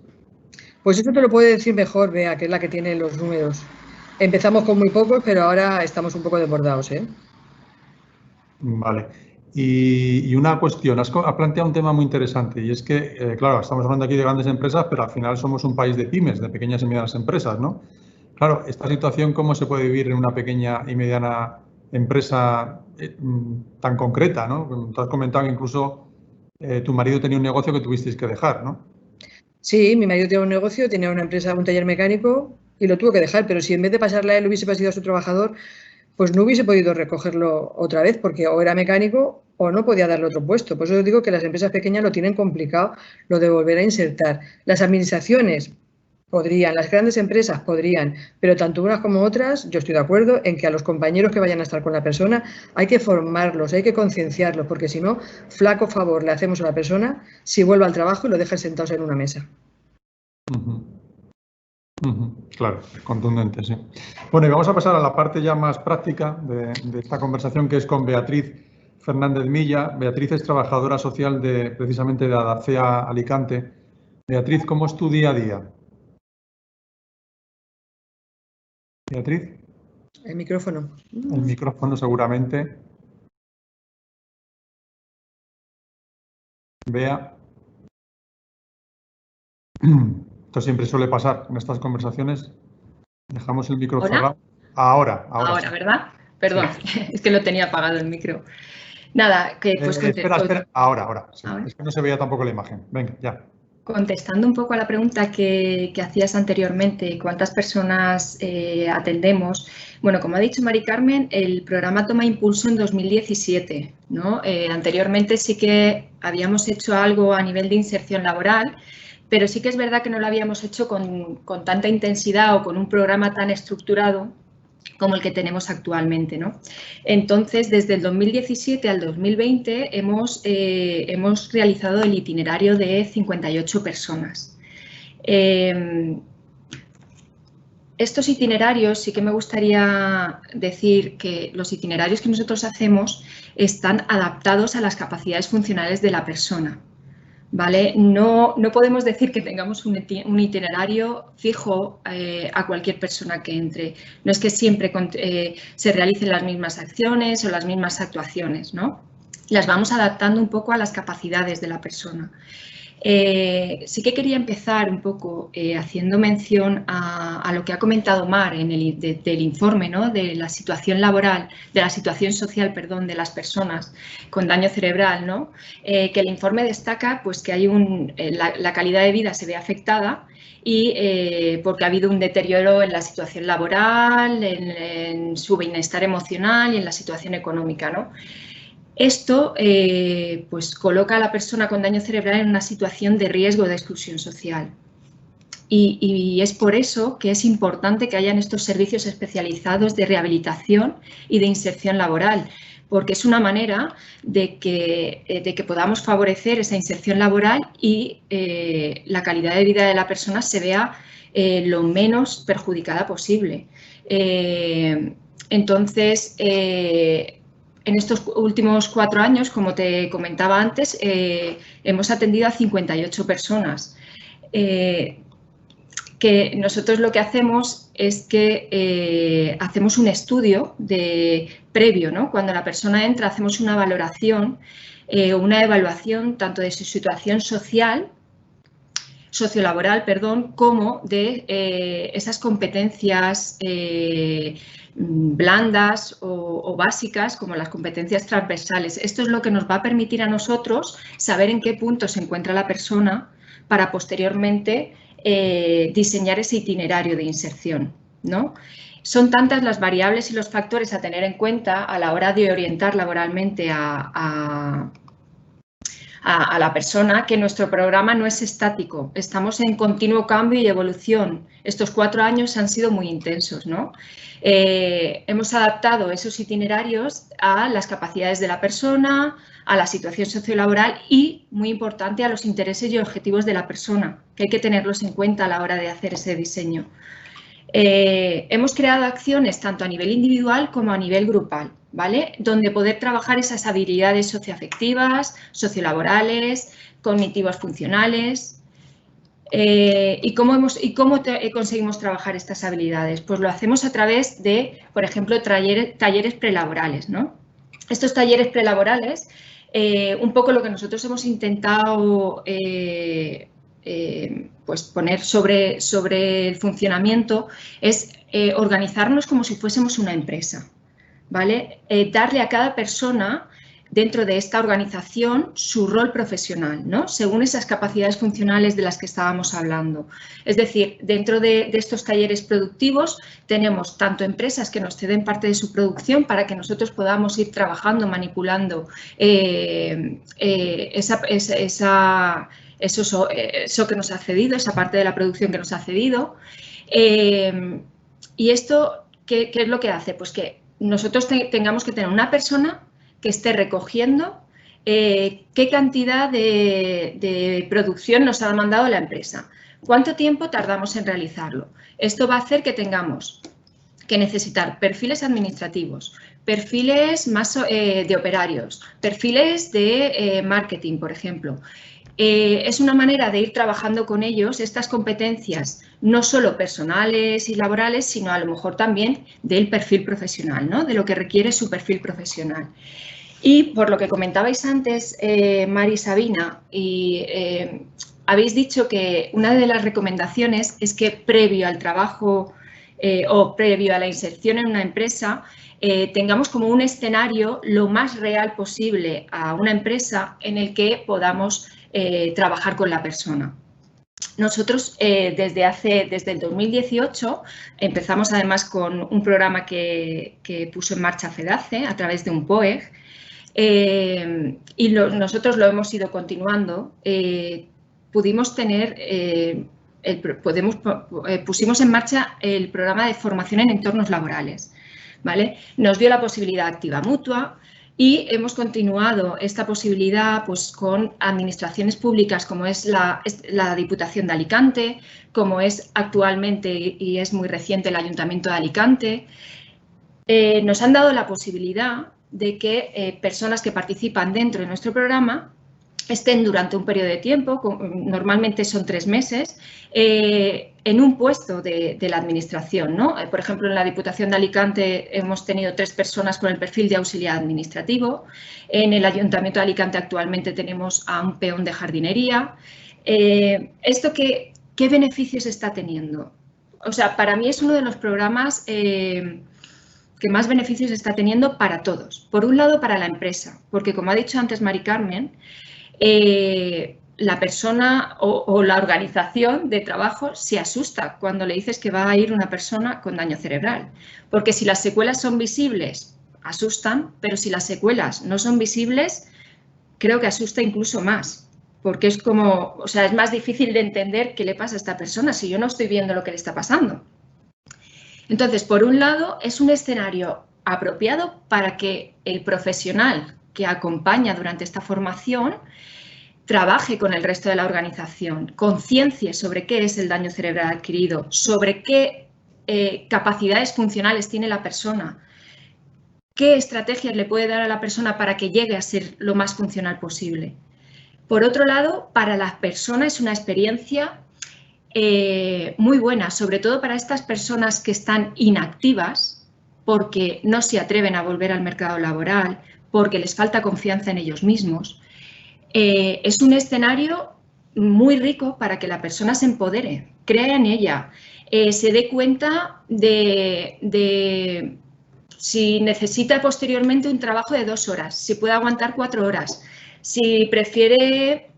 Pues eso te lo puede decir mejor, Bea, que es la que tiene los números. Empezamos con muy pocos, pero ahora estamos un poco desbordados, ¿eh? Vale. Y una cuestión, has planteado un tema muy interesante y es que, claro, estamos hablando aquí de grandes empresas, pero al final somos un país de pymes, de pequeñas y medianas empresas, ¿no? Claro, esta situación, ¿cómo se puede vivir en una pequeña y mediana empresa tan concreta, ¿no? Tú has comentado que incluso tu marido tenía un negocio que tuvisteis que dejar, ¿no? Sí, mi marido tenía un negocio, tenía una empresa, un taller mecánico y lo tuvo que dejar, pero si en vez de pasarle a él hubiese pasado a su trabajador, pues no hubiese podido recogerlo otra vez porque o era mecánico o no podía darle otro puesto. Por eso os digo que las empresas pequeñas lo tienen complicado, lo de volver a insertar. Las administraciones podrían, las grandes empresas podrían, pero tanto unas como otras, yo estoy de acuerdo en que a los compañeros que vayan a estar con la persona hay que formarlos, hay que concienciarlos, porque si no, flaco favor le hacemos a la persona si vuelve al trabajo y lo dejan sentados en una mesa. Claro, contundente, sí. Bueno, y vamos a pasar a la parte ya más práctica de esta conversación, que es con Beatriz Fernández Milla. Beatriz es trabajadora social precisamente de ADACEA Alicante. Beatriz, ¿cómo es tu día a día? Beatriz. El micrófono. El micrófono seguramente. Bea. Esto siempre suele pasar en estas conversaciones. Dejamos el micro cerrado. Ahora, sí. ¿Verdad? Perdón, sí. Es que lo tenía apagado el micro. Nada, que pues... espera. Ahora. Sí. ¿Ahora? Es que no se veía tampoco la imagen. Venga, ya. Contestando un poco a la pregunta que hacías anteriormente, ¿cuántas personas atendemos? Bueno, como ha dicho Mari Carmen, el programa toma impulso en 2017, ¿no? Anteriormente sí que habíamos hecho algo a nivel de inserción laboral, pero sí que es verdad que no lo habíamos hecho con tanta intensidad o con un programa tan estructurado como el que tenemos actualmente, ¿no? Entonces, desde el 2017 al 2020 hemos realizado el itinerario de 58 personas. Estos itinerarios, sí que me gustaría decir que los itinerarios que nosotros hacemos están adaptados a las capacidades funcionales de la persona, ¿vale? No podemos decir que tengamos un itinerario fijo a cualquier persona que entre. No es que siempre se realicen las mismas acciones o las mismas actuaciones, ¿no? Las vamos adaptando un poco a las capacidades de la persona. Sí que quería empezar un poco haciendo mención a lo que ha comentado Mar del informe, ¿no? De la situación laboral, de la situación social, perdón, de las personas con daño cerebral, ¿no? Que el informe destaca pues, que hay la calidad de vida se ve afectada y porque ha habido un deterioro en la situación laboral, en su bienestar emocional y en la situación económica, ¿no? Esto pues coloca a la persona con daño cerebral en una situación de riesgo de exclusión social. Y es por eso que es importante que hayan estos servicios especializados de rehabilitación y de inserción laboral, porque es una manera de que podamos favorecer esa inserción laboral y la calidad de vida de la persona se vea lo menos perjudicada posible. Entonces, en estos últimos 4 años, como te comentaba antes, hemos atendido a 58 personas. Que nosotros lo que hacemos es que hacemos un estudio previo, ¿no? Cuando la persona entra, hacemos una valoración, una evaluación tanto de su situación sociolaboral, perdón, como de esas competencias blandas o básicas, como las competencias transversales. Esto es lo que nos va a permitir a nosotros saber en qué punto se encuentra la persona para posteriormente diseñar ese itinerario de inserción, ¿no? Son tantas las variables y los factores a tener en cuenta a la hora de orientar laboralmente a la persona, que nuestro programa no es estático, estamos en continuo cambio y evolución. Estos 4 años han sido muy intensos, ¿no? Hemos adaptado esos itinerarios a las capacidades de la persona, a la situación sociolaboral y, muy importante, a los intereses y objetivos de la persona, que hay que tenerlos en cuenta a la hora de hacer ese diseño. Hemos creado acciones tanto a nivel individual como a nivel grupal, ¿vale? Donde poder trabajar esas habilidades socioafectivas, sociolaborales, cognitivos funcionales. ¿Y cómo conseguimos trabajar estas habilidades? Pues lo hacemos a través de, por ejemplo, talleres prelaborales, ¿no? Estos talleres prelaborales, un poco lo que nosotros hemos intentado pues poner sobre el funcionamiento es organizarnos como si fuésemos una empresa, ¿vale? Darle a cada persona dentro de esta organización su rol profesional, ¿no? Según esas capacidades funcionales de las que estábamos hablando. Es decir, dentro de estos talleres productivos tenemos tanto empresas que nos ceden parte de su producción para que nosotros podamos ir trabajando, manipulando eso que nos ha cedido, esa parte de la producción que nos ha cedido. Y esto, ¿qué es lo que hace? Pues que nosotros tengamos que tener una persona que esté recogiendo qué cantidad de producción nos ha demandado la empresa, cuánto tiempo tardamos en realizarlo. Esto va a hacer que tengamos que necesitar perfiles administrativos, perfiles más de operarios, perfiles de marketing, por ejemplo. Es una manera de ir trabajando con ellos estas competencias, no solo personales y laborales, sino a lo mejor también del perfil profesional, ¿no? De lo que requiere su perfil profesional. Y por lo que comentabais antes, Mari y Sabina, habéis dicho que una de las recomendaciones es que previo al trabajo o previo a la inserción en una empresa, tengamos como un escenario lo más real posible a una empresa en el que podamos trabajar con la persona. Nosotros desde el 2018 empezamos además con un programa que puso en marcha FEDACE a través de un POEG y nosotros lo hemos ido continuando. pudimos tener, pusimos en marcha el programa de formación en entornos laborales, ¿vale? Nos dio la posibilidad activa mutua y hemos continuado esta posibilidad pues, con administraciones públicas como es la Diputación de Alicante, como es actualmente y es muy reciente el Ayuntamiento de Alicante. Nos han dado la posibilidad de que personas que participan dentro de nuestro programa estén durante un periodo de tiempo, normalmente son 3 meses, en un puesto de la administración, ¿no? Por ejemplo, en la Diputación de Alicante hemos tenido 3 personas con el perfil de auxiliar administrativo. En el Ayuntamiento de Alicante actualmente tenemos a un peón de jardinería. ¿Esto qué beneficios está teniendo? O sea, para mí es uno de los programas que más beneficios está teniendo para todos. Por un lado, para la empresa, porque como ha dicho antes Mari Carmen, la persona o la organización de trabajo se asusta cuando le dices que va a ir una persona con daño cerebral. Porque si las secuelas son visibles, asustan, pero si las secuelas no son visibles, creo que asusta incluso más. Porque es como, o sea, es más difícil de entender qué le pasa a esta persona si yo no estoy viendo lo que le está pasando. Entonces, por un lado, es un escenario apropiado para que el profesional que acompaña durante esta formación trabaje con el resto de la organización, conciencie sobre qué es el daño cerebral adquirido, sobre qué capacidades funcionales tiene la persona, qué estrategias le puede dar a la persona para que llegue a ser lo más funcional posible. Por otro lado, para las personas es una experiencia muy buena, sobre todo para estas personas que están inactivas porque no se atreven a volver al mercado laboral, porque les falta confianza en ellos mismos. Es un escenario muy rico para que la persona se empodere, crea en ella, se dé cuenta de si necesita posteriormente un trabajo de 2 horas, si puede aguantar 4 horas, si prefiere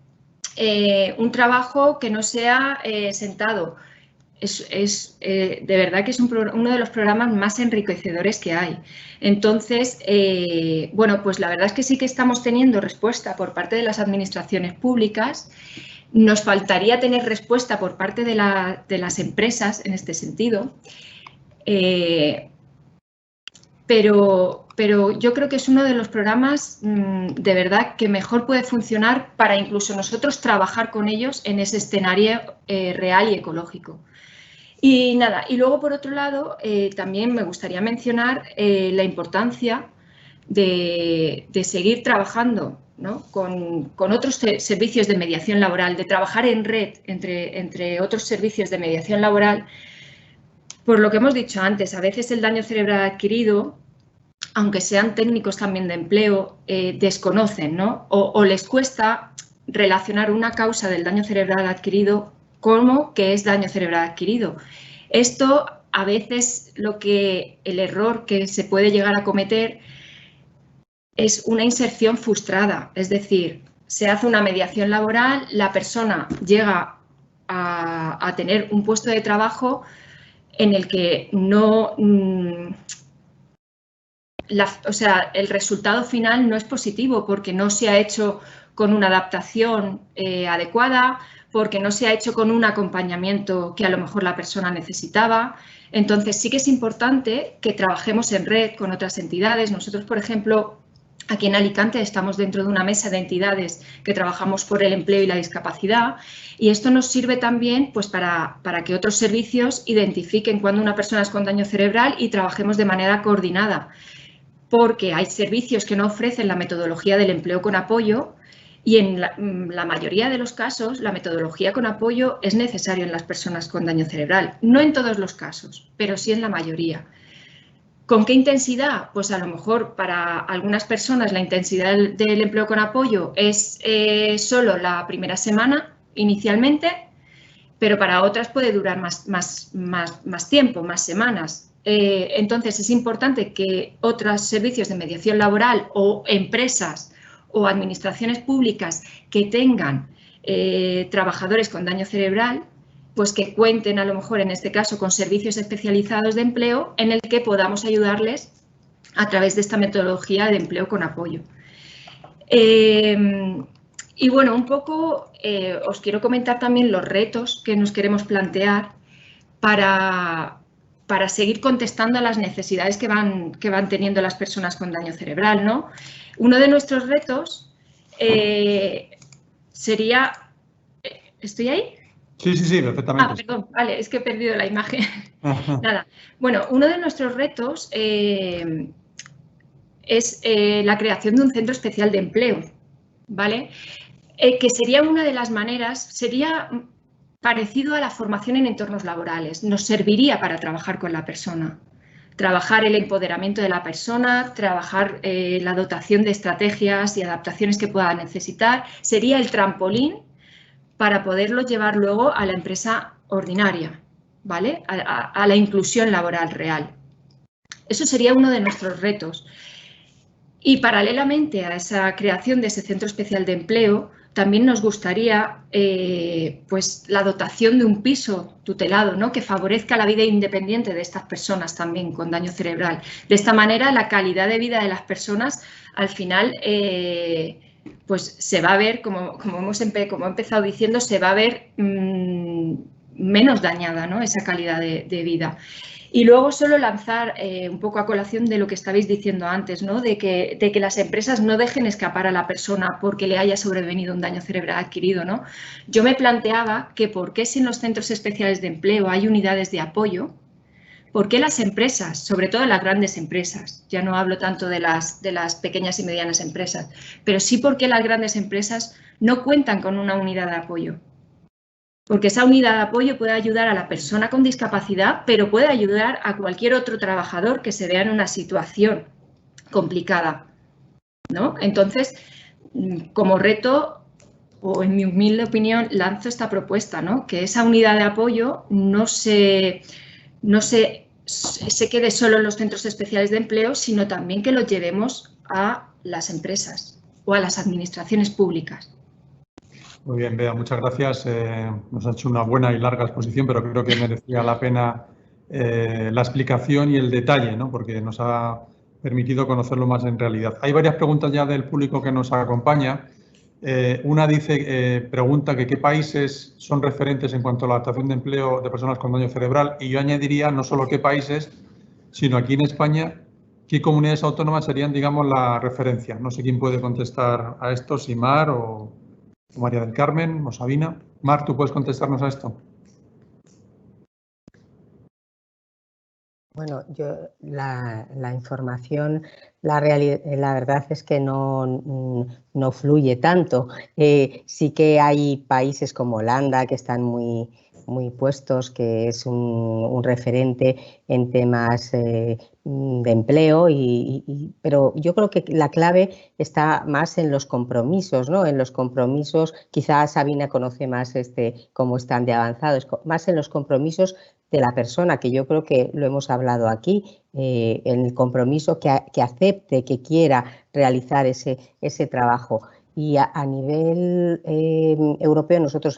un trabajo que no sea sentado. De verdad que es uno de los programas más enriquecedores que hay. Entonces, bueno, pues la verdad es que sí que estamos teniendo respuesta por parte de las administraciones públicas. Nos faltaría tener respuesta por parte de las empresas en este sentido. Pero yo creo que es uno de los programas de verdad que mejor puede funcionar para incluso nosotros trabajar con ellos en ese escenario real y ecológico. Y nada, y luego por otro lado también me gustaría mencionar la importancia de seguir trabajando, ¿no? con otros servicios de mediación laboral, de trabajar en red entre otros servicios de mediación laboral. Por lo que hemos dicho antes, a veces el daño cerebral adquirido, aunque sean técnicos también de empleo, desconocen, ¿no? O les cuesta relacionar una causa del daño cerebral adquirido como que es daño cerebral adquirido. Esto a veces el error que se puede llegar a cometer es una inserción frustrada, es decir, se hace una mediación laboral, la persona llega a tener un puesto de trabajo en el que no, o sea, el resultado final no es positivo porque no se ha hecho con una adaptación adecuada, porque no se ha hecho con un acompañamiento que a lo mejor la persona necesitaba. Entonces, sí que es importante que trabajemos en red con otras entidades. Nosotros, por ejemplo, aquí en Alicante estamos dentro de una mesa de entidades que trabajamos por el empleo y la discapacidad y esto nos sirve también pues, para que otros servicios identifiquen cuando una persona es con daño cerebral y trabajemos de manera coordinada, porque hay servicios que no ofrecen la metodología del empleo con apoyo y en la mayoría de los casos la metodología con apoyo es necesaria en las personas con daño cerebral. No en todos los casos, pero sí en la mayoría. ¿Con qué intensidad? Pues a lo mejor para algunas personas la intensidad del empleo con apoyo es solo la primera semana inicialmente, pero para otras puede durar más tiempo, más semanas. Entonces es importante que otros servicios de mediación laboral o empresas o administraciones públicas que tengan trabajadores con daño cerebral, pues que cuenten a lo mejor en este caso con servicios especializados de empleo en el que podamos ayudarles a través de esta metodología de empleo con apoyo. Y bueno, un poco os quiero comentar también los retos que nos queremos plantear para seguir contestando a las necesidades que van teniendo las personas con daño cerebral, ¿no? Uno de nuestros retos sería... ¿Estoy ahí? Sí, perfectamente. Ah, perdón, vale, es que he perdido la imagen. Nada. Bueno, uno de nuestros retos es la creación de un centro especial de empleo, ¿vale? Que sería una de las maneras, sería parecido a la formación en entornos laborales, nos serviría para trabajar con la persona, trabajar el empoderamiento de la persona, trabajar la dotación de estrategias y adaptaciones que pueda necesitar, sería el trampolín para poderlo llevar luego a la empresa ordinaria, ¿vale? A la inclusión laboral real. Eso sería uno de nuestros retos. Y paralelamente a esa creación de ese centro especial de empleo, también nos gustaría pues, la dotación de un piso tutelado, ¿no? Que favorezca la vida independiente de estas personas también con daño cerebral. De esta manera, la calidad de vida de las personas al final pues se va a ver, como he empezado diciendo, se va a ver menos dañada, ¿no? Esa calidad de vida. Y luego solo lanzar un poco a colación de lo que estabais diciendo antes, ¿no? De que las empresas no dejen escapar a la persona porque le haya sobrevenido un daño cerebral adquirido, ¿no? Yo me planteaba que por qué si en los centros especiales de empleo hay unidades de apoyo, ¿por qué las empresas, sobre todo las grandes empresas, ya no hablo tanto de las pequeñas y medianas empresas, pero sí por qué las grandes empresas no cuentan con una unidad de apoyo? Porque esa unidad de apoyo puede ayudar a la persona con discapacidad, pero puede ayudar a cualquier otro trabajador que se vea en una situación complicada, ¿no? Entonces, como reto, o en mi humilde opinión, lanzo esta propuesta, ¿no? Que esa unidad de apoyo no se quede solo en los centros especiales de empleo, sino también que lo llevemos a las empresas o a las administraciones públicas. Muy bien, Bea, muchas gracias. Nos ha hecho una buena y larga exposición, pero creo que merecía la pena la explicación y el detalle, ¿no? Porque nos ha permitido conocerlo más en realidad. Hay varias preguntas ya del público que nos acompaña. Una pregunta que qué países son referentes en cuanto a la adaptación de empleo de personas con daño cerebral, y yo añadiría no solo qué países, sino aquí en España, qué comunidades autónomas serían, digamos, la referencia. No sé quién puede contestar a esto, si Mar o María del Carmen o Sabina. Mar, ¿tú puedes contestarnos a esto? Bueno, yo la información, la verdad es que no fluye tanto. Sí que hay países como Holanda que están muy puestos, que es un referente en temas de empleo, pero yo creo que la clave está más en los compromisos, ¿no? En los compromisos, quizás Sabina conoce más cómo están de avanzados, más en los compromisos de la persona, que yo creo que lo hemos hablado aquí, en el compromiso que acepte, que quiera realizar ese trabajo. Y a nivel europeo, nosotros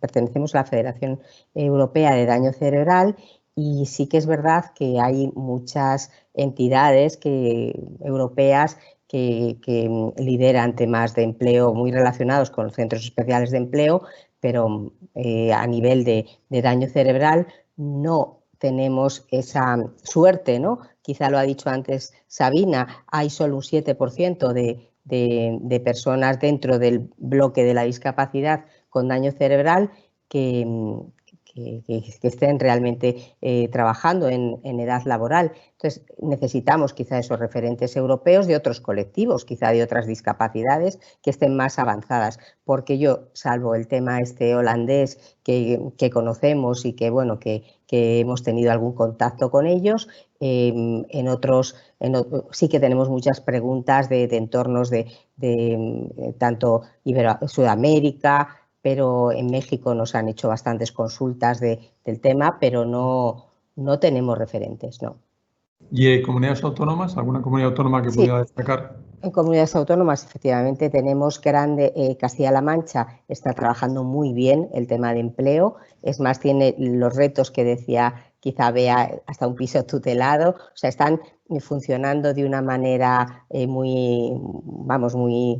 pertenecemos a la Federación Europea de Daño Cerebral, y sí que es verdad que hay muchas entidades europeas que lideran temas de empleo muy relacionados con los centros especiales de empleo, pero a nivel de daño cerebral no tenemos esa suerte, ¿no? Quizá lo ha dicho antes Sabina, hay solo un 7% de personas dentro del bloque de la discapacidad con daño cerebral que estén realmente trabajando en edad laboral. Entonces, necesitamos quizá esos referentes europeos de otros colectivos, quizá de otras discapacidades que estén más avanzadas, porque yo, salvo el tema holandés que conocemos y que, bueno, que hemos tenido algún contacto con ellos, en otros sí que tenemos muchas preguntas de entornos de tanto Sudamérica, pero en México nos han hecho bastantes consultas del tema, pero no tenemos referentes, ¿no? ¿Y comunidades autónomas? ¿Alguna comunidad autónoma que pudiera destacar? En comunidades autónomas, efectivamente, tenemos Castilla-La Mancha está trabajando muy bien el tema de empleo. Es más, tiene los retos que decía quizá Bea, hasta un piso tutelado. O sea, están funcionando de una manera muy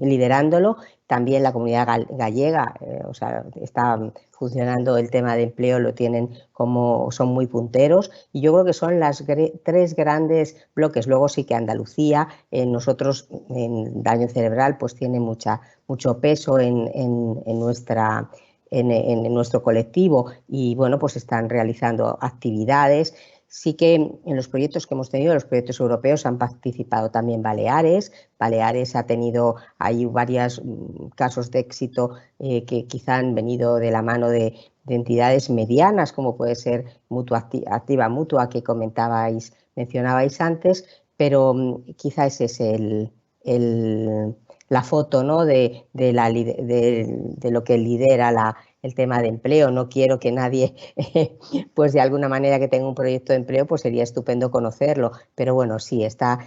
liderándolo. También la comunidad gallega, o sea, está funcionando el tema de empleo, lo tienen como, son muy punteros, y yo creo que son las tres grandes bloques. Luego sí que Andalucía, nosotros en daño cerebral, pues tiene mucho peso en nuestro colectivo, y bueno, pues están realizando actividades. Sí que en los proyectos que hemos tenido, los proyectos europeos, han participado también Baleares. Baleares ha tenido ahí varios casos de éxito que quizá han venido de la mano de entidades medianas, como puede ser Activa Mutua, que mencionabais antes, pero quizá ese es la foto, ¿no?, de lo que lidera el tema de empleo. No quiero que nadie, pues de alguna manera, que tenga un proyecto de empleo, pues sería estupendo conocerlo, pero bueno, sí, está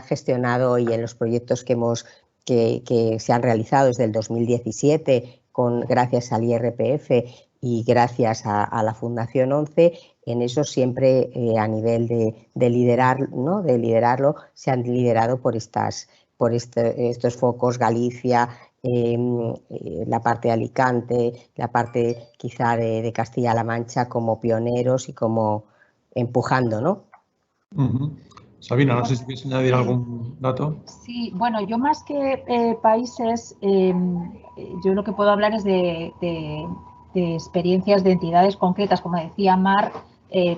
gestionado, y en los proyectos que se han realizado desde el 2017, gracias al IRPF y gracias a la Fundación 11, en eso siempre a nivel de liderarlo, se han liderado por estos focos: Galicia, la parte de Alicante, la parte quizá de Castilla-La Mancha, como pioneros y como empujando, ¿no? Sabina, no sé si quieres añadir algún dato. Sí, bueno, yo más que países, yo lo que puedo hablar es de experiencias de entidades concretas, como decía Mar.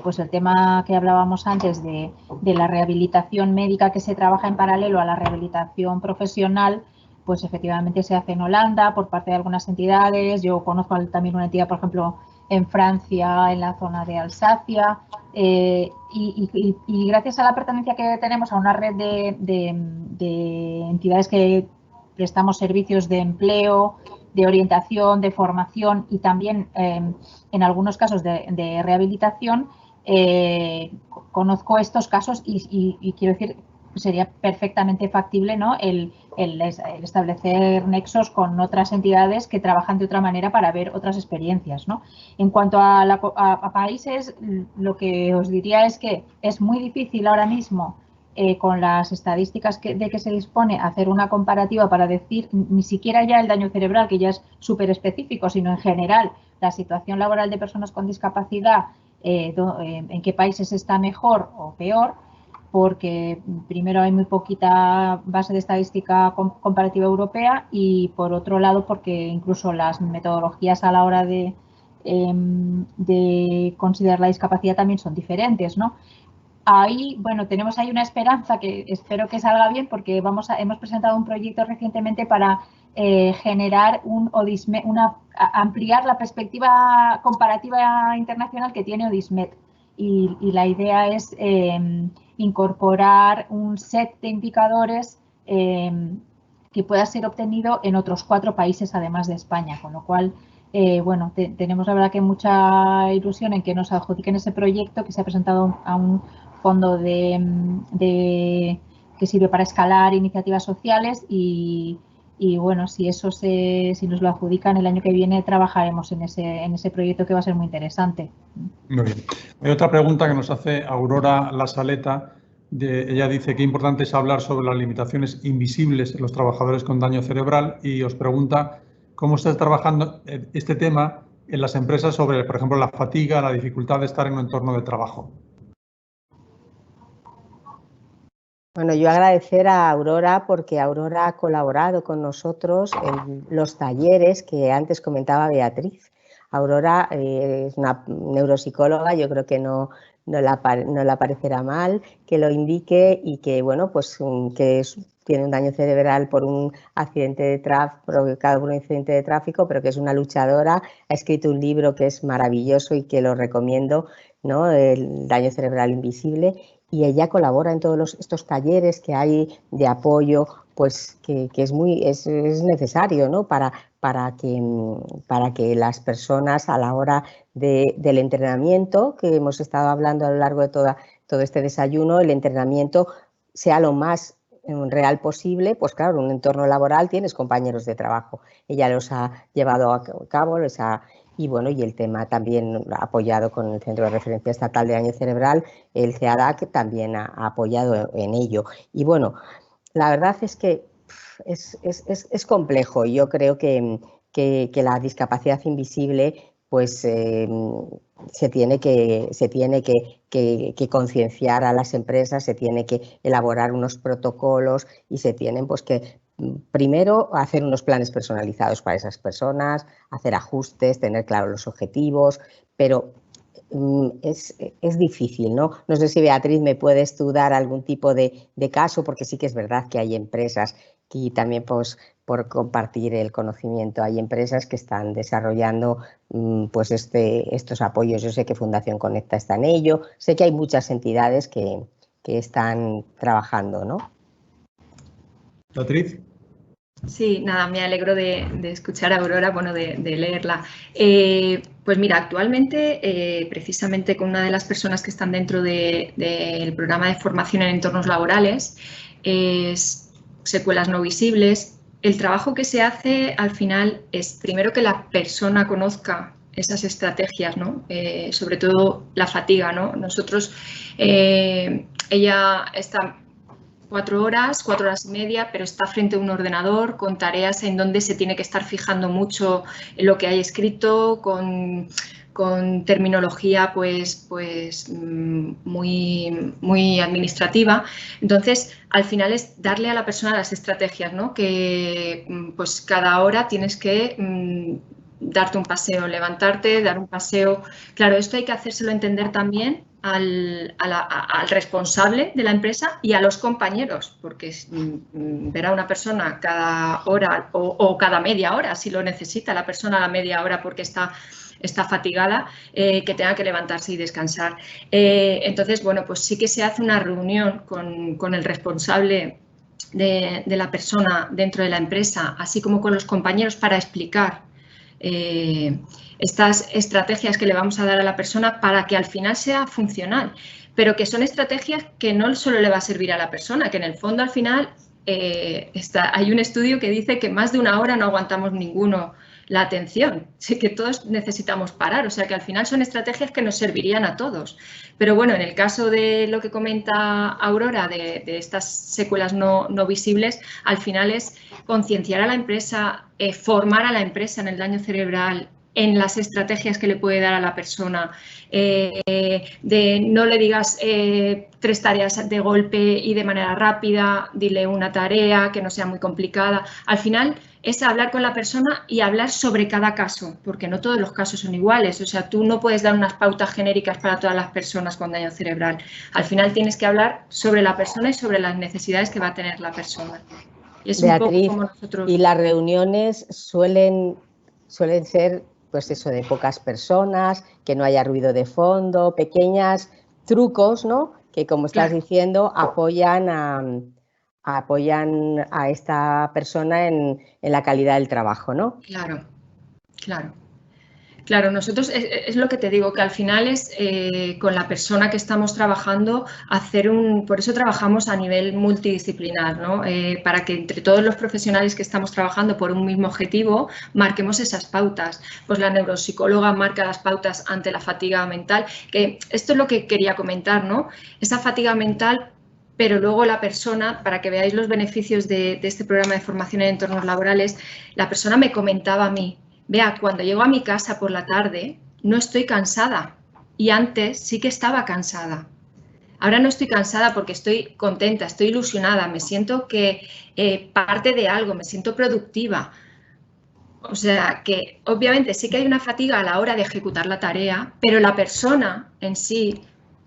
Pues el tema que hablábamos antes de la rehabilitación médica, que se trabaja en paralelo a la rehabilitación profesional, pues efectivamente se hace en Holanda por parte de algunas entidades. Yo conozco también una entidad, por ejemplo, en Francia, en la zona de Alsacia, y gracias a la pertenencia que tenemos a una red de entidades que prestamos servicios de empleo, de orientación, de formación, y también en algunos casos de rehabilitación, conozco estos casos, y quiero decir, sería perfectamente factible, ¿no?, el establecer nexos con otras entidades que trabajan de otra manera para ver otras experiencias, ¿no? En cuanto a países, lo que os diría es que es muy difícil ahora mismo, con las estadísticas de que se dispone, hacer una comparativa para decir ni siquiera ya el daño cerebral, que ya es súper específico, sino en general la situación laboral de personas con discapacidad, en qué países está mejor o peor, porque primero hay muy poquita base de estadística comparativa europea, y por otro lado porque incluso las metodologías a la hora de considerar la discapacidad también son diferentes, ¿no? Ahí, bueno, tenemos ahí una esperanza que espero que salga bien, porque hemos presentado un proyecto recientemente para generar ampliar la perspectiva comparativa internacional que tiene ODISMED, y la idea es incorporar un set de indicadores que pueda ser obtenido en otros 4 países además de España, con lo cual bueno, tenemos la verdad que mucha ilusión en que nos adjudiquen ese proyecto, que se ha presentado a un fondo que sirve para escalar iniciativas sociales, y bueno, si nos lo adjudican el año que viene, trabajaremos en ese proyecto, que va a ser muy interesante. Muy bien. Hay otra pregunta que nos hace Aurora La Saleta. Ella dice que importante es hablar sobre las limitaciones invisibles en los trabajadores con daño cerebral, y os pregunta cómo está trabajando este tema en las empresas sobre, por ejemplo, la fatiga, la dificultad de estar en un entorno de trabajo. Bueno, yo agradecer a Aurora, porque Aurora ha colaborado con nosotros en los talleres que antes comentaba Beatriz. Aurora es una neuropsicóloga, yo creo que no le parecerá mal que lo indique, y que, bueno, pues que tiene un daño cerebral por un accidente de tráfico, provocado por un accidente de tráfico, pero que es una luchadora. Ha escrito un libro que es maravilloso y que lo recomiendo, ¿no?, El daño cerebral invisible. Y ella colabora en todos estos talleres que hay de apoyo, pues que es necesario, ¿no?, para que las personas, a la hora del entrenamiento, que hemos estado hablando a lo largo de todo este desayuno, el entrenamiento sea lo más real posible. Pues claro, en un entorno laboral tienes compañeros de trabajo. Ella los ha llevado a cabo, les ha y bueno, y el tema también apoyado con el Centro de Referencia Estatal de Daño Cerebral, el CEADAC también ha apoyado en ello. Y bueno, la verdad es que es complejo. Yo creo que la discapacidad invisible pues se tiene que concienciar a las empresas, se tiene que elaborar unos protocolos y se tienen pues que primero hacer unos planes personalizados para esas personas, hacer ajustes, tener claros los objetivos, pero es difícil, ¿no? No sé si Beatriz me puedes tú dar algún tipo de caso, porque sí que es verdad que hay empresas y también pues por compartir el conocimiento, hay empresas que están desarrollando pues estos apoyos. Yo sé que Fundación Conecta está en ello, sé que hay muchas entidades que están trabajando, ¿no? Beatriz. Sí, nada, me alegro de escuchar a Aurora, bueno, de leerla. Pues mira, actualmente, precisamente con una de las personas que están dentro del programa de formación en entornos laborales, es secuelas no visibles. El trabajo que se hace al final es primero que la persona conozca esas estrategias, ¿no? Sobre todo la fatiga, ¿no? Nosotros, ella está 4 horas y media, pero está frente a un ordenador con tareas en donde se tiene que estar fijando mucho en lo que hay escrito, con terminología pues muy administrativa. Entonces, al final es darle a la persona las estrategias, ¿no? Que pues cada hora tienes que darte un paseo, levantarte, dar un paseo. Claro, esto hay que hacérselo entender también al responsable de la empresa y a los compañeros, porque ver a una persona cada hora o cada media hora, si lo necesita la persona a la media hora porque está fatigada, que tenga que levantarse y descansar. Entonces, bueno, pues sí que se hace una reunión con el responsable de la persona dentro de la empresa, así como con los compañeros, para explicar estas estrategias que le vamos a dar a la persona para que al final sea funcional, pero que son estrategias que no solo le va a servir a la persona, que en el fondo al final hay un estudio que dice que más de 1 hora no aguantamos ninguno la atención, sí que todos necesitamos parar, o sea que al final son estrategias que nos servirían a todos. Pero bueno, en el caso de lo que comenta Aurora de estas secuelas no visibles, al final es concienciar a la empresa, formar a la empresa en el daño cerebral, en las estrategias que le puede dar a la persona, de no le digas 3 tareas de golpe y de manera rápida, dile una tarea que no sea muy complicada. Al final es hablar con la persona y hablar sobre cada caso, porque no todos los casos son iguales. O sea, tú no puedes dar unas pautas genéricas para todas las personas con daño cerebral. Al final tienes que hablar sobre la persona y sobre las necesidades que va a tener la persona. Y es Beatriz, un poco como nosotros... Y las reuniones suelen ser, pues eso, de pocas personas, que no haya ruido de fondo, pequeños trucos, ¿no? Que, como estás diciendo, apoyan a esta persona en la calidad del trabajo, ¿no? Claro, nosotros es lo que te digo, que al final es con la persona que estamos trabajando por eso trabajamos a nivel multidisciplinar, ¿no? Para que entre todos los profesionales que estamos trabajando por un mismo objetivo marquemos esas pautas. Pues la neuropsicóloga marca las pautas ante la fatiga mental, que esto es lo que quería comentar, ¿no? Esa fatiga mental, pero luego la persona, para que veáis los beneficios de este programa de formación en entornos laborales, la persona me comentaba a mí: Vea, cuando llego a mi casa por la tarde no estoy cansada y antes sí que estaba cansada. Ahora no estoy cansada porque estoy contenta, estoy ilusionada, me siento que parte de algo, me siento productiva. O sea que obviamente sí que hay una fatiga a la hora de ejecutar la tarea, pero la persona en sí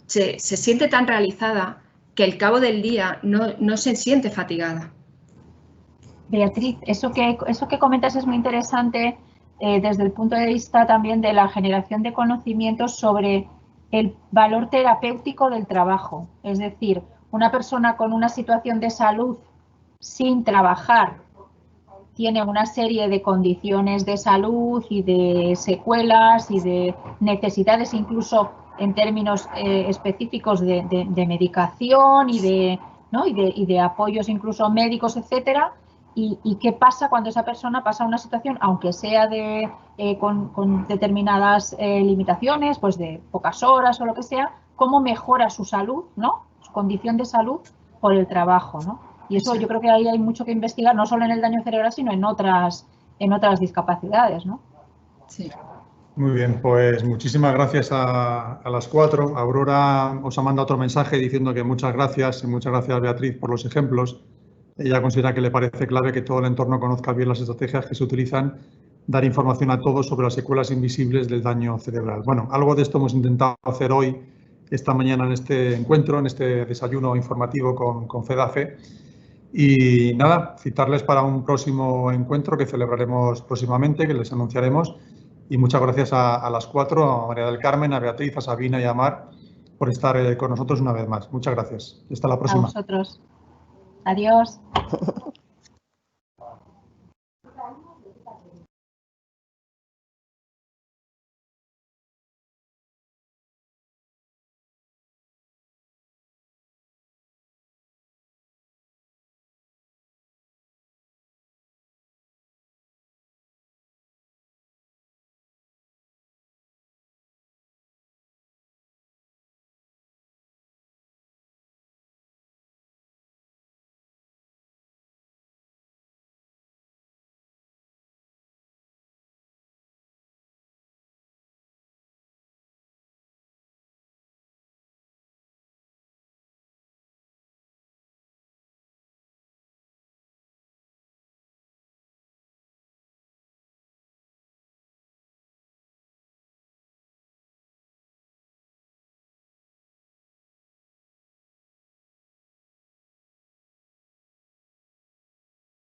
se siente tan realizada que al cabo del día no se siente fatigada. Beatriz, eso que comentas es muy interesante. Desde el punto de vista también de la generación de conocimientos sobre el valor terapéutico del trabajo. Es decir, una persona con una situación de salud sin trabajar tiene una serie de condiciones de salud y de secuelas y de necesidades, incluso en términos específicos de medicación y de apoyos incluso médicos, etcétera. y qué pasa cuando esa persona pasa una situación, aunque sea con determinadas limitaciones, pues de pocas horas o lo que sea, cómo mejora su salud, ¿no? Su condición de salud por el trabajo, ¿no? Y eso yo creo que ahí hay mucho que investigar, no solo en el daño cerebral, sino en otras discapacidades, ¿no? Sí. Muy bien, pues muchísimas gracias a las 4. Aurora os ha mandado otro mensaje diciendo que muchas gracias y muchas gracias, Beatriz, por los ejemplos. Ella considera que le parece clave que todo el entorno conozca bien las estrategias que se utilizan, dar información a todos sobre las secuelas invisibles del daño cerebral. Bueno, algo de esto hemos intentado hacer hoy, esta mañana, en este encuentro, en este desayuno informativo con FEDAFE. Y nada, citarles para un próximo encuentro que celebraremos próximamente, que les anunciaremos. Y muchas gracias a las 4, a María del Carmen, a Beatriz, a Sabina y a Mar, por estar con nosotros una vez más. Muchas gracias. Hasta la próxima. A vosotros. Adiós.